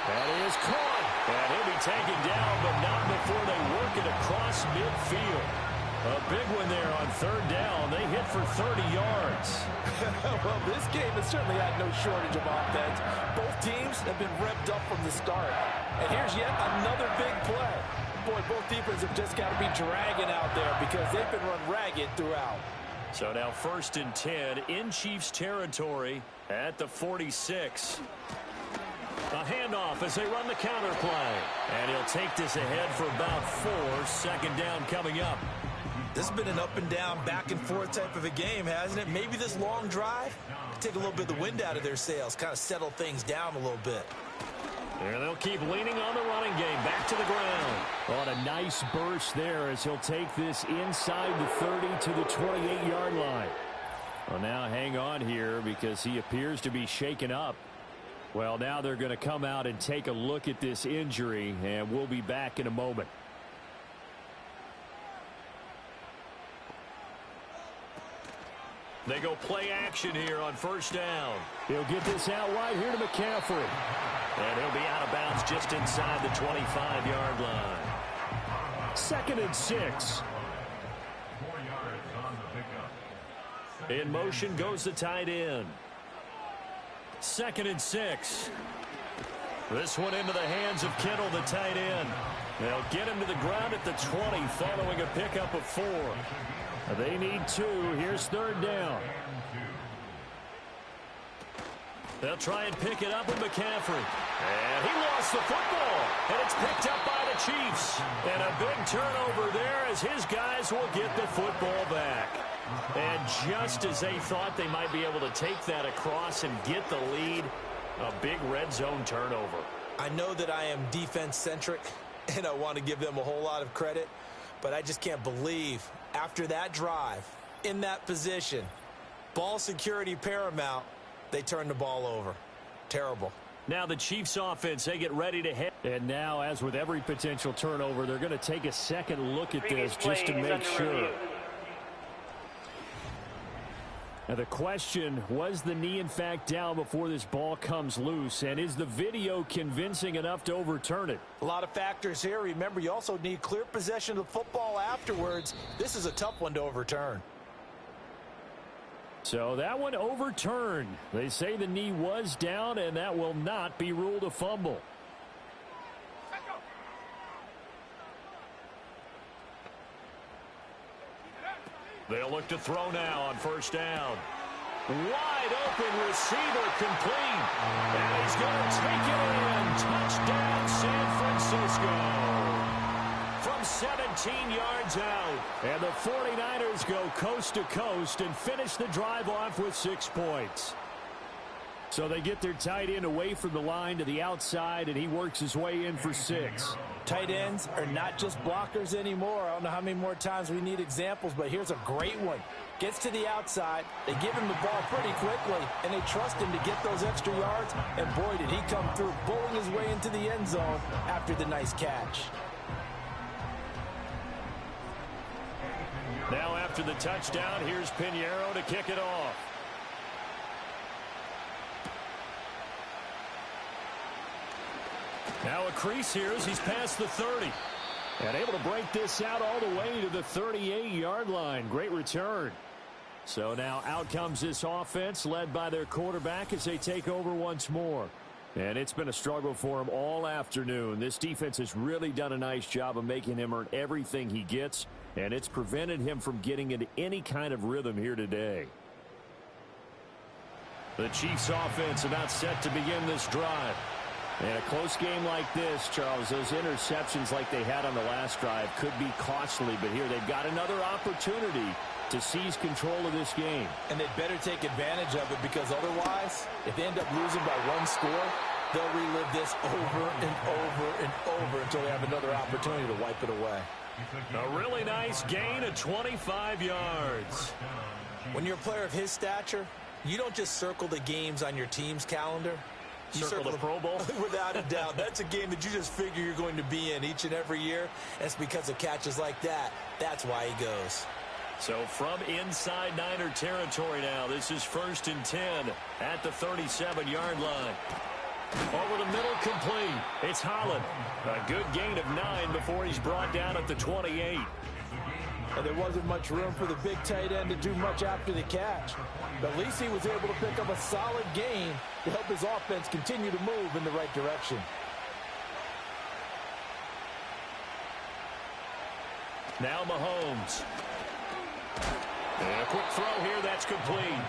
That is caught. And he'll be taken down, but not before they work it across midfield. A big one there on 3rd down. They hit for 30 yards. Well, this game has certainly had no shortage of offense. Both teams have been revved up from the start. And here's yet another big play. Boy, both defenses have just got to be dragging out there because they've been run ragged throughout. So now 1st and 10 in Chiefs territory at the 46. A handoff as they run the counter play. And he'll take this ahead for about 4. 2nd down coming up. This has been an up and down, back and forth type of a game, hasn't it? Maybe this long drive could take a little bit of the wind out of their sails, kind of settle things down a little bit. And they'll keep leaning on the running game. Back to the ground. On a nice burst there as he'll take this inside the 30 to the 28-yard line. Well, now hang on here because he appears to be shaken up. Well, now they're going to come out and take a look at this injury, and we'll be back in a moment. They go play action here on first down. He'll get this out wide here to McCaffrey. And he'll be out of bounds just inside the 25-yard line. 2nd and 6. 4 yards on the pickup. In motion goes the tight end. 2nd and 6. This one into the hands of Kittle, the tight end. They'll get him to the ground at the 20 following a pickup of 4. They need 2. Here's 3rd down. They'll try and pick it up with McCaffrey. And he lost the football. And it's picked up by the Chiefs. And a big turnover there as his guys will get the football back. And just as they thought they might be able to take that across and get the lead, a big red zone turnover. I know that I am defense-centric, and I want to give them a whole lot of credit, but I just can't believe after that drive, in that position, ball security paramount, they turn the ball over. Terrible. Now the Chiefs offense, they get ready to head. And now, as with every potential turnover, they're going to take a second look at Previous this just to play is make under sure. review. Now the question, was the knee in fact down before this ball comes loose? And is the video convincing enough to overturn it? A lot of factors here. Remember, you also need clear possession of the football afterwards. This is a tough one to overturn. So that one overturned. They say the knee was down, and that will not be ruled a fumble. They'll look to throw now on first down. Wide open receiver complete. And he's going to take it in. Touchdown San Francisco. From 17 yards out. And the 49ers go coast to coast and finish the drive off with 6 points. So they get their tight end away from the line to the outside, and he works his way in for 6. Tight ends are not just blockers anymore. I don't know how many more times we need examples, but here's a great one. Gets to the outside, they give him the ball pretty quickly, and they trust him to get those extra yards, and boy, did he come through, bowling his way into the end zone after the nice catch. Now after the touchdown, here's Pinheiro to kick it off. Now a crease here as he's past the 30. And able to break this out all the way to the 38-yard line. Great return. So now out comes this offense led by their quarterback as they take over once more. And it's been a struggle for him all afternoon. This defense has really done a nice job of making him earn everything he gets, and it's prevented him from getting into any kind of rhythm here today. The Chiefs offense about set to begin this drive. In a close game like this, Charles, those interceptions like they had on the last drive could be costly, but here they've got another opportunity to seize control of this game. And they'd better take advantage of it, because otherwise, if they end up losing by 1 score, they'll relive this over and over and over until they have another opportunity to wipe it away. A really nice gain of 25 yards. When you're a player of his stature, you don't just circle the games on your team's calendar. You Circle the Pro Bowl? Without a doubt. That's a game that you just figure you're going to be in each and every year. And it's because of catches like that. That's why he goes. So from inside Niner territory now, this is 1st and 10 at the 37-yard line. Over the middle, complete. It's Holland. A good gain of 9 before he's brought down at the 28. And there wasn't much room for the big tight end to do much after the catch. But at least he was able to pick up a solid gain to help his offense continue to move in the right direction. Now Mahomes. And a quick throw here, that's complete.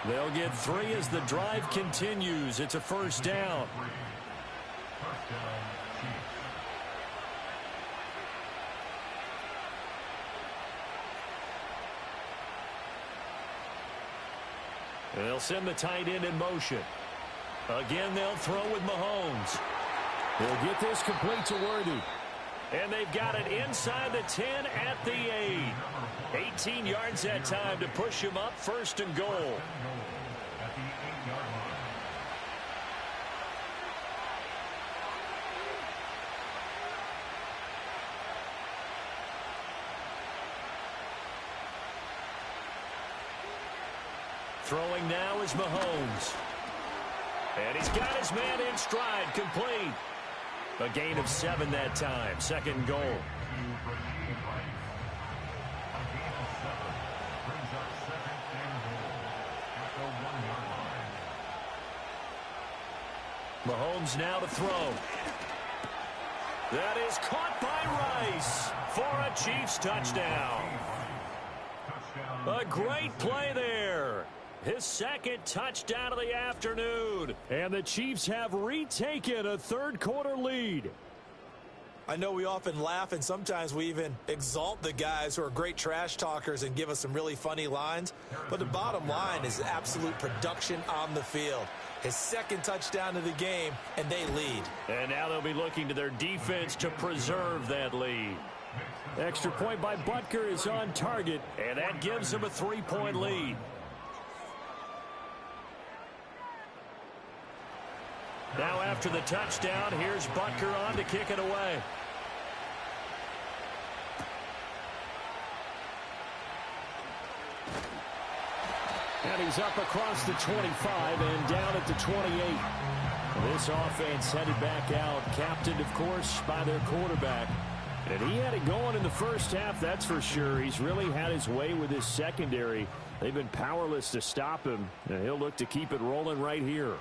They'll get 3 as the drive continues. It's a first down. They'll send the tight end in motion. Again, they'll throw with Mahomes. They'll get this complete to Worthy. And they've got it inside the 10 at the 8. 18 yards that time to push him up, 1st and goal. Throwing now is Mahomes. And he's got his man in stride, complete. A gain of 7 that time. 2nd goal. Mahomes now to throw. That is caught by Rice for a Chiefs touchdown. A great play there. His 2nd touchdown of the afternoon. And the Chiefs have retaken a 3rd quarter lead. I know we often laugh and sometimes we even exalt the guys who are great trash talkers and give us some really funny lines. But the bottom line is absolute production on the field. His 2nd touchdown of the game, and they lead. And now they'll be looking to their defense to preserve that lead. Extra point by Butker is on target. And that gives them a 3-point lead. Now after the touchdown, here's Butker on to kick it away. And he's up across the 25 and down at the 28. This offense headed back out, captained, of course, by their quarterback. And he had it going in the first half, that's for sure. He's really had his way with his secondary. They've been powerless to stop him, and he'll look to keep it rolling right here.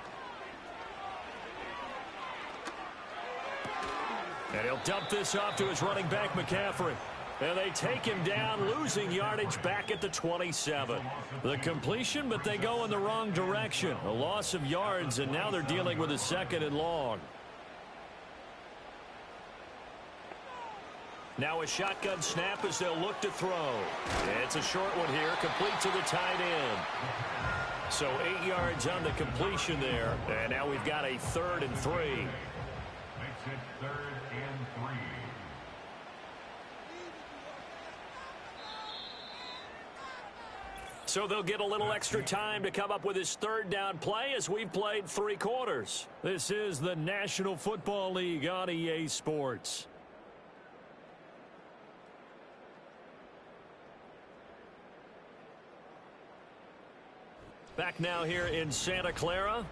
And he'll dump this off to his running back, McCaffrey. And they take him down, losing yardage back at the 27. The completion, but they go in the wrong direction. A loss of yards, and now they're dealing with a 2nd and long. Now a shotgun snap as they'll look to throw. It's a short one here, complete to the tight end. So 8 yards on the completion there. And now we've got a 3rd and 3. Makes it 3rd and 3. So they'll get a little extra time to come up with his 3rd down play as we've played 3 quarters. This is the National Football League on EA Sports. Back now here in Santa Clara.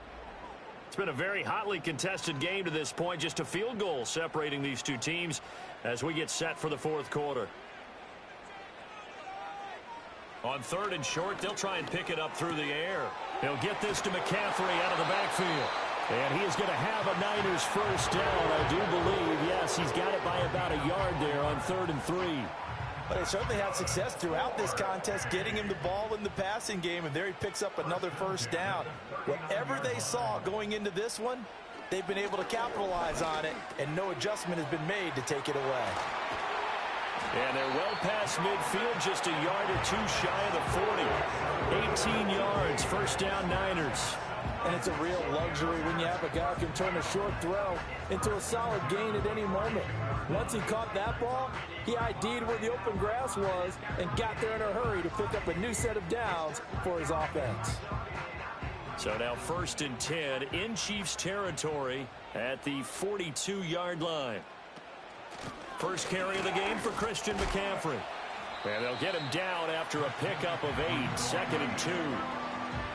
It's been a very hotly contested game to this point. Just a field goal separating these two teams as we get set for the 4th quarter. On 3rd and short, they'll try and pick it up through the air. He'll get this to McCaffrey out of the backfield. And he is going to have a Niners 1st down, I do believe. Yes, he's got it by about a yard there on 3rd and 3. But they certainly had success throughout this contest getting him the ball in the passing game, and there he picks up another 1st down. Whatever they saw going into this one, they've been able to capitalize on it, and no adjustment has been made to take it away. And they're well past midfield, just a yard or 2 shy of the 40. 18 yards, 1st down Niners. And it's a real luxury when you have a guy who can turn a short throw into a solid gain at any moment. Once he caught that ball, he ID'd where the open grass was and got there in a hurry to pick up a new set of downs for his offense. So now 1st and 10 in Chiefs territory at the 42-yard line. First carry of the game for Christian McCaffrey. And they'll get him down after a pickup of 8, 2nd and 2.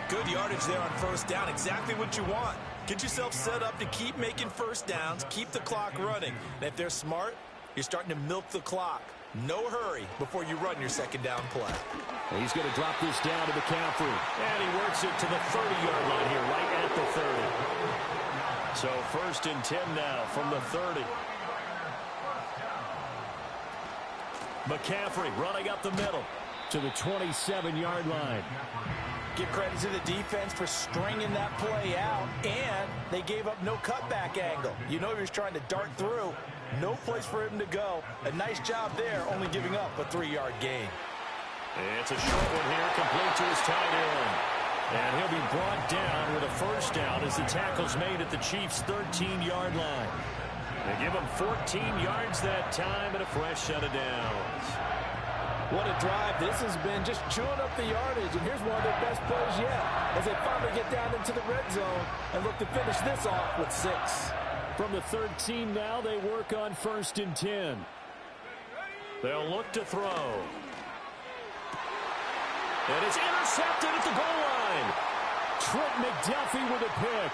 Good yardage there on 1st down, exactly what you want. Get yourself set up to keep making 1st downs, keep the clock running. And if they're smart, you're starting to milk the clock. No hurry before you run your 2nd down play. He's going to drop this down to McCaffrey. And he works it to the 30-yard line here, right at the 30. So 1st and 10 now from the 30. McCaffrey running up the middle to the 27-yard line. Give credit to the defense for stringing that play out, and they gave up no cutback angle. You know he was trying to dart through. No place for him to go. A nice job there, only giving up a 3-yard gain. It's a short one here, complete to his tight end. And he'll be brought down with a 1st down as the tackle's made at the Chiefs' 13-yard line. They give him 14 yards that time and a fresh set of downs. What a drive this has been, just chewing up the yardage. And here's one of their best plays yet as they finally get down into the red zone and look to finish this off with 6. From the 13 now, they work on 1st and 10. They'll look to throw. And it's intercepted at the goal line. Trent McDuffie with a pick.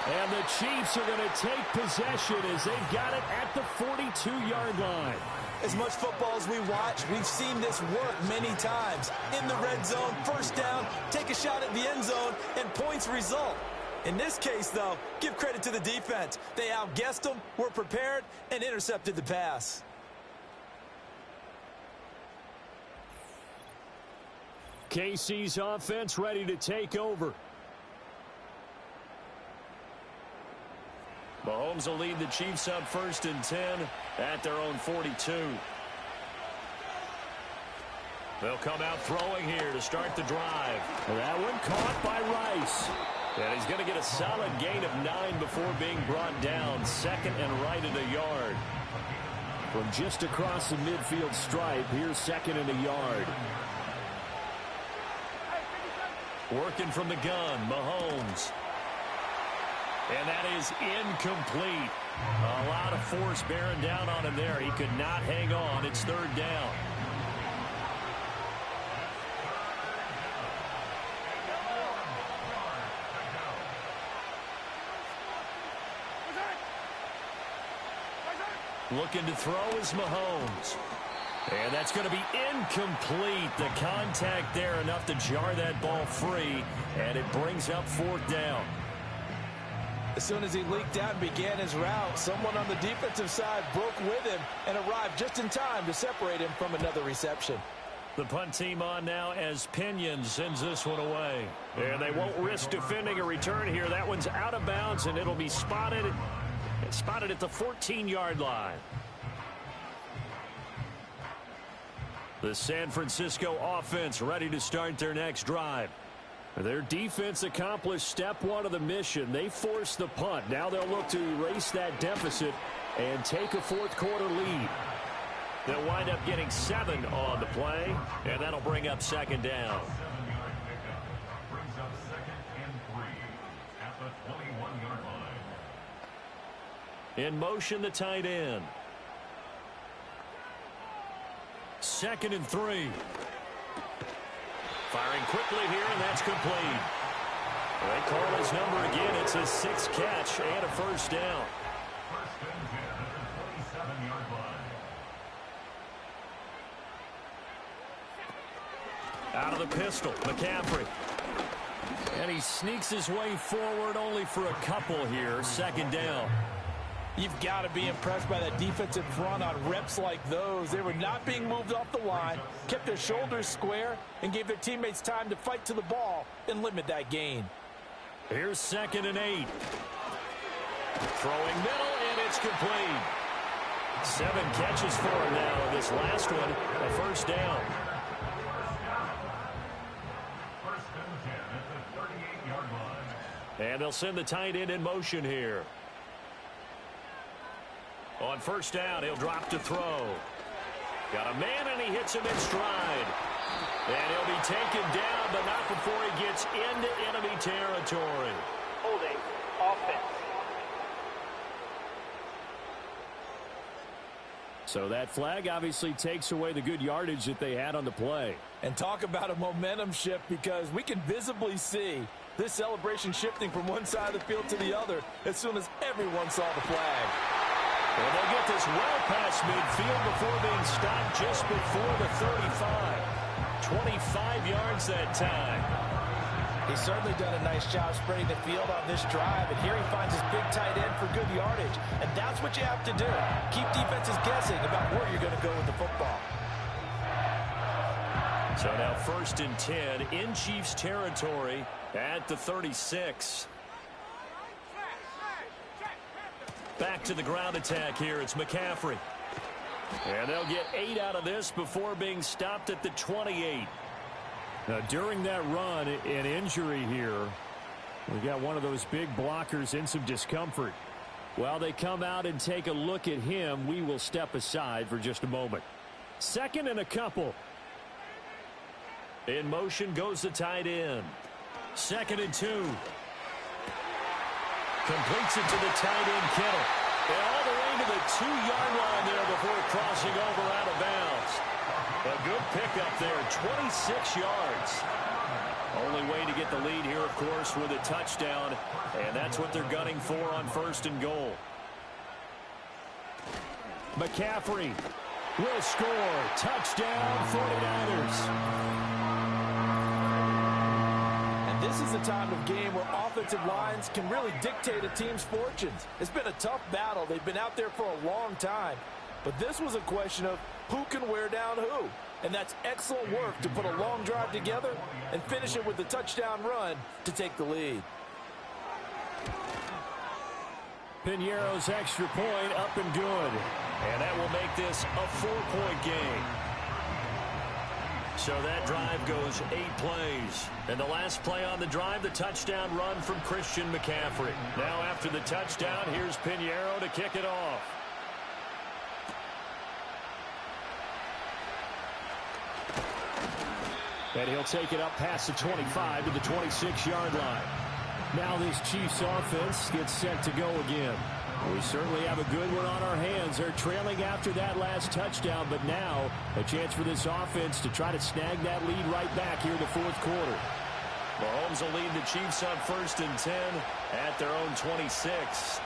And the Chiefs are going to take possession as they've got it at the 42-yard line. As much football as we watch, we've seen this work many times. In the red zone, first down, take a shot at the end zone, and points result. In this case, though, give credit to the defense. They outguessed them, were prepared, and intercepted the pass. KC's offense ready to take over. Mahomes will lead the Chiefs up 1st and 10 at their own 42. They'll come out throwing here to start the drive. That one caught by Rice. And he's going to get a solid gain of 9 before being brought down. 2nd and right at a yard. From just across the midfield stripe, here's 2nd and a yard. Working from the gun, Mahomes. And that is incomplete. A lot of force bearing down on him there. He could not hang on. It's 3rd down. Looking to throw is Mahomes. And that's going to be incomplete. The contact there enough to jar that ball free. And it brings up 4th down. As soon as he leaked out and began his route, someone on the defensive side broke with him and arrived just in time to separate him from another reception. The punt team on now as Pinion sends this one away. And they won't risk defending a return here. That one's out of bounds, and it'll be spotted at the 14-yard line. The San Francisco offense ready to start their next drive. Their defense accomplished step 1 of the mission. They forced the punt. Now they'll look to erase that deficit and take a 4th quarter lead. They'll wind up getting 7 on the play, and that'll bring up 2nd down. 7-yard pickup brings up 2nd and 3 at the 21-yard line. In motion, the tight end. 2nd and 3. Firing quickly here, and that's complete. They call his number again. It's his 6th catch and a 1st down. 1st and 10 at the 27-yard line. Out of the pistol, McCaffrey. And he sneaks his way forward only for a couple here. 2nd down. You've got to be impressed by that defensive front on reps like those. They were not being moved off the line, kept their shoulders square, and gave their teammates time to fight to the ball and limit that gain. Here's 2nd and 8. Throwing middle, and it's complete. 7 catches for him now. This last one, a 1st down. 1st and 10 at the 38-yard line. And they'll send the tight end in motion here. On 1st down, he'll drop to throw. Got a man, and he hits him in stride. And he'll be taken down, but not before he gets into enemy territory. Holding offense. So that flag obviously takes away the good yardage that they had on the play. And talk about a momentum shift, because we can visibly see this celebration shifting from one side of the field to the other as soon as everyone saw the flag. And they'll get this well past midfield before being stopped just before the 35. 25 yards that time. He's certainly done a nice job spreading the field on this drive, and here he finds his big tight end for good yardage. And that's what you have to do. Keep defenses guessing about where you're going to go with the football. So now 1st and 10 in Chiefs territory at the 36. Back to the ground attack here. It's McCaffrey. And they'll get 8 out of this before being stopped at the 28. Now, during that run, an injury here. We got one of those big blockers in some discomfort. While they come out and take a look at him, we will step aside for just a moment. 2nd and a couple. In motion goes the tight end. 2nd and 2. Completes it to the tight end, Kittle. And all the way to the 2-yard line there before crossing over out of bounds. A good pickup there, 26 yards. Only way to get the lead here, of course, with a touchdown, and that's what they're gunning for on 1st and goal. McCaffrey will score. Touchdown, 49ers. And this is a time of game where offensive lines can really dictate a team's fortunes. It's been a tough battle. They've been out there for a long time. But this was a question of who can wear down who. And that's excellent work to put a long drive together and finish it with a touchdown run to take the lead. Piñeiro's extra point up and good. And that will make this a 4-point game. So that drive goes 8 plays. And the last play on the drive, the touchdown run from Christian McCaffrey. Now after the touchdown, here's Piñeiro to kick it off. And he'll take it up past the 25 to the 26-yard line. Now this Chiefs offense gets set to go again. We certainly have a good one on our hands. They're trailing after that last touchdown, but now a chance for this offense to try to snag that lead right back here in the 4th quarter. Mahomes will lead the Chiefs on 1st and 10 at their own 26.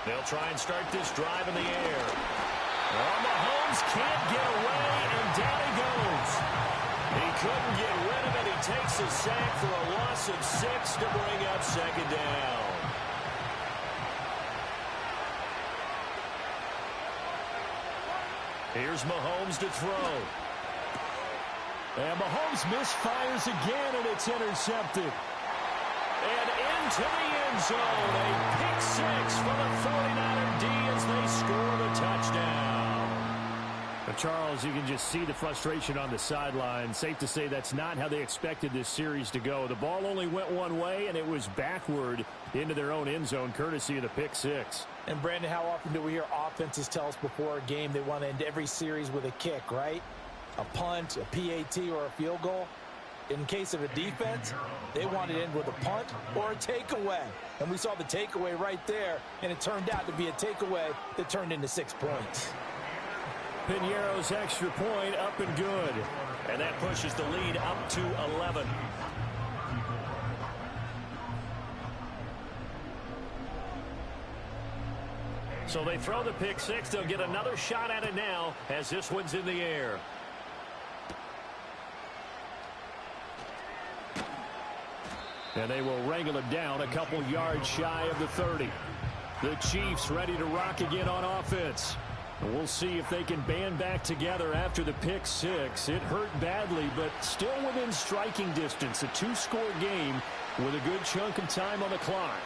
They'll try and start this drive in the air. Oh, Mahomes can't get away, and down he goes. He couldn't get rid of it. He takes a sack for a loss of 6 to bring up 2nd down. Here's Mahomes to throw. And Mahomes misfires again, and it's intercepted. And into the end zone, a pick 6 for the 49er D as they score the touchdown. Now, Charles, you can just see the frustration on the sideline. Safe to say that's not how they expected this series to go. The ball only went one way, and it was backward into their own end zone, courtesy of the pick 6. And, Brandon, how often do we hear offenses tell us before a game they want to end every series with a kick, right? A punt, a PAT, or a field goal? In case of a defense, they want to end with a punt or a takeaway. And we saw the takeaway right there, and it turned out to be a takeaway that turned into 6 points. Piñeiro's extra point up and good. And that pushes the lead up to 11. So they throw the pick 6. They'll get another shot at it now as this one's in the air. And they will wrangle him down a couple yards shy of the 30. The Chiefs ready to rock again on offense. And we'll see if they can band back together after the pick 6. It hurt badly, but still within striking distance. A 2-score game with a good chunk of time on the clock.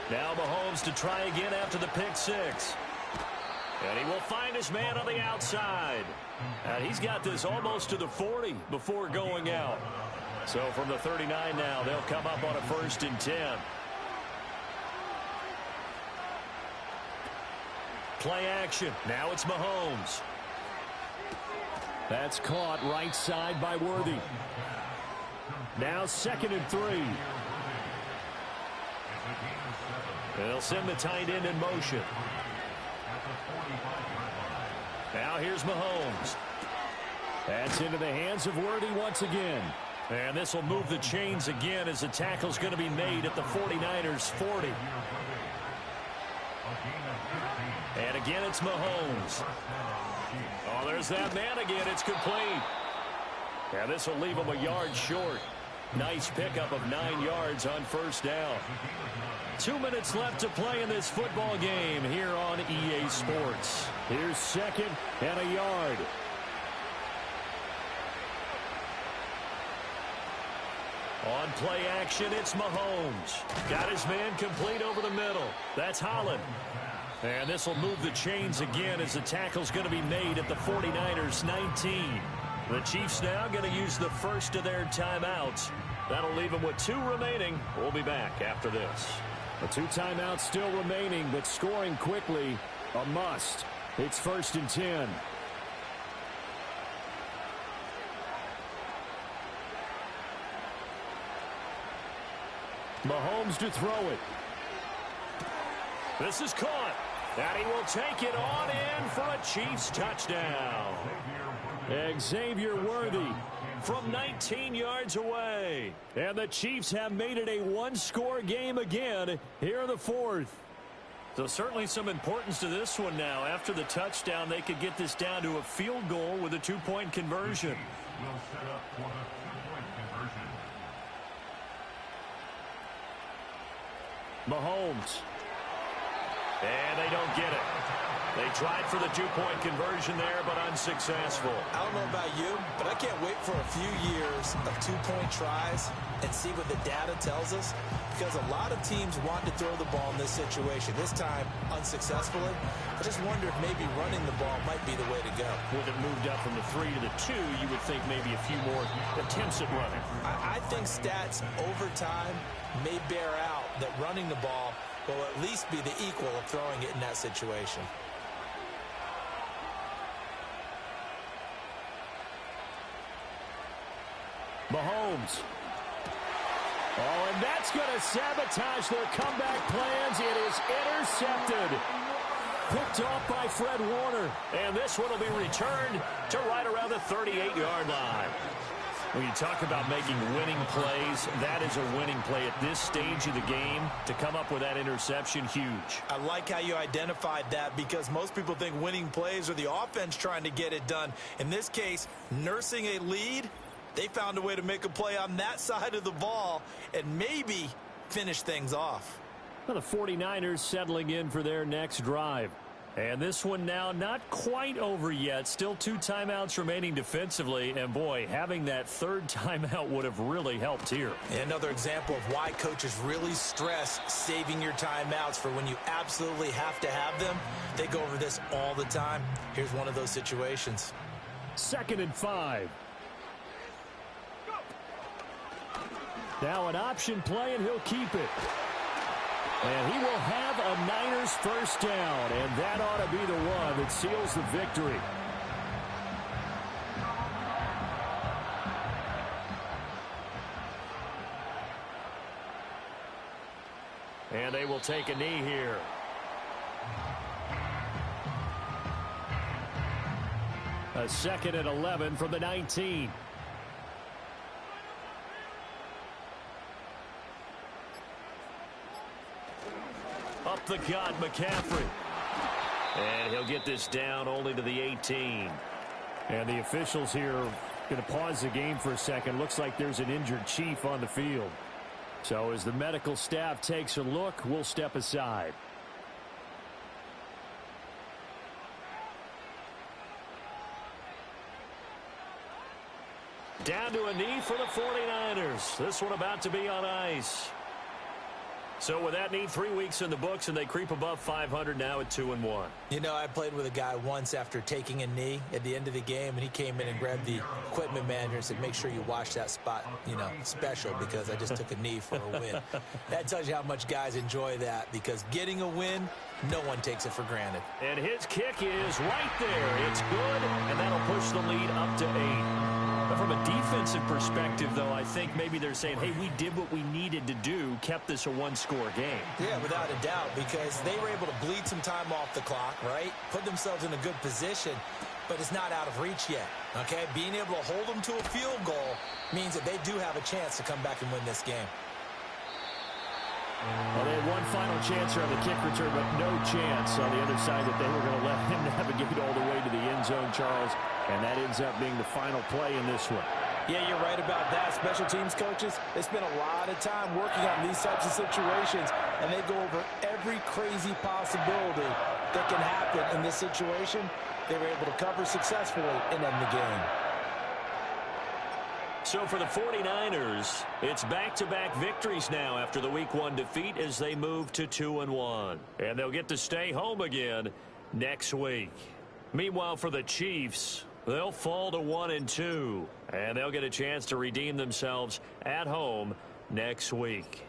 Now Mahomes to try again after the pick 6. And he will find his man on the outside. And he's got this almost to the 40 before going out. So from the 39 now, they'll come up on a 1st and 10. Play action. Now it's Mahomes. That's caught right side by Worthy. Now 2nd and 3. They'll send the tight end in motion. Now here's Mahomes. That's into the hands of Worthy once again. And this will move the chains again as the tackle's going to be made at the 49ers 40. And again it's Mahomes. Oh, there's that man again. It's complete. And this will leave him a yard short. Nice pickup of 9 yards on 1st down. 2 minutes left to play in this football game here on EA Sports. Here's 2nd and a yard. On play action, it's Mahomes. Got his man complete over the middle. That's Holland. And this will move the chains again as the tackle's going to be made at the 49ers 19. The Chiefs now going to use the first of their timeouts. That'll leave them with 2 remaining. We'll be back after this. The 2 timeouts still remaining, but scoring quickly, a must. It's 1st and 10. Mahomes to throw it. This is caught. And he will take it on in for a Chiefs touchdown. Xavier Worthy from 19 yards away. And the Chiefs have made it a one-score game again here in the fourth. So certainly some importance to this one now. After the touchdown, they could get this down to a field goal with a two-point conversion. Will set up for the two-point conversion. Mahomes. And they don't get it. They tried for the two-point conversion there, but unsuccessful. I don't know about you, but I can't wait for a few years of two-point tries and see what the data tells us, because a lot of teams want to throw the ball in this situation. This time, unsuccessfully. I just wonder if maybe running the ball might be the way to go. With it moved up from the 3 to the 2, you would think maybe a few more attempts at running. I think stats over time may bear out that running the ball will at least be the equal of throwing it in that situation. Mahomes. Oh, and that's going to sabotage their comeback plans. It is intercepted. Picked off by Fred Warner. And this one will be returned to right around the 38-yard line. When you talk about making winning plays, that is a winning play at this stage of the game. To come up with that interception, huge. I like how you identified that, because most people think winning plays are the offense trying to get it done. In this case, nursing a lead, they found a way to make a play on that side of the ball and maybe finish things off. Well, the 49ers settling in for their next drive. And this one now not quite over yet. Still 2 timeouts remaining defensively. And, boy, having that third timeout would have really helped here. Another example of why coaches really stress saving your timeouts for when you absolutely have to have them. They go over this all the time. Here's one of those situations. 2nd and 5. Now an option play, and he'll keep it. And he will have a Niners first down, and that ought to be the one that seals the victory. And they will take a knee here. A 2nd and 11 from the 19. Up the gut, McCaffrey. And he'll get this down only to the 18. And the officials here are going to pause the game for a second. Looks like there's an injured Chief on the field. So as the medical staff takes a look, we'll step aside. Down to a knee for the 49ers. This one about to be on ice. So with that knee, 3 weeks in the books, and they creep above 500 now at 2-1. You know, I played with a guy once after taking a knee at the end of the game, and he came in and grabbed the equipment manager and said, make sure you watch that spot, you know, special, because I just took a knee for a win. That tells you how much guys enjoy that, because getting a win, no one takes it for granted. And his kick is right there. It's good, and that'll push the lead up to 8. But from a defensive perspective, though, I think maybe they're saying, hey, we did what we needed to do, kept this a one-score game. Yeah, without a doubt, because they were able to bleed some time off the clock, right? Put themselves in a good position, but it's not out of reach yet, okay? Being able to hold them to a field goal means that they do have a chance to come back and win this game. Well, they had one final chance here on the kick return, but no chance on the other side that they were going to let him navigate all the way to the end zone, Charles. And that ends up being the final play in this one. Yeah, you're right about that. Special teams coaches, they spend a lot of time working on these types of situations, and they go over every crazy possibility that can happen in this situation. They were able to cover successfully and end the game. So for the 49ers, it's back-to-back victories now after the Week 1 defeat as they move to 2-1. And they'll get to stay home again next week. Meanwhile, for the Chiefs, they'll fall to 1-2. And they'll get a chance to redeem themselves at home next week.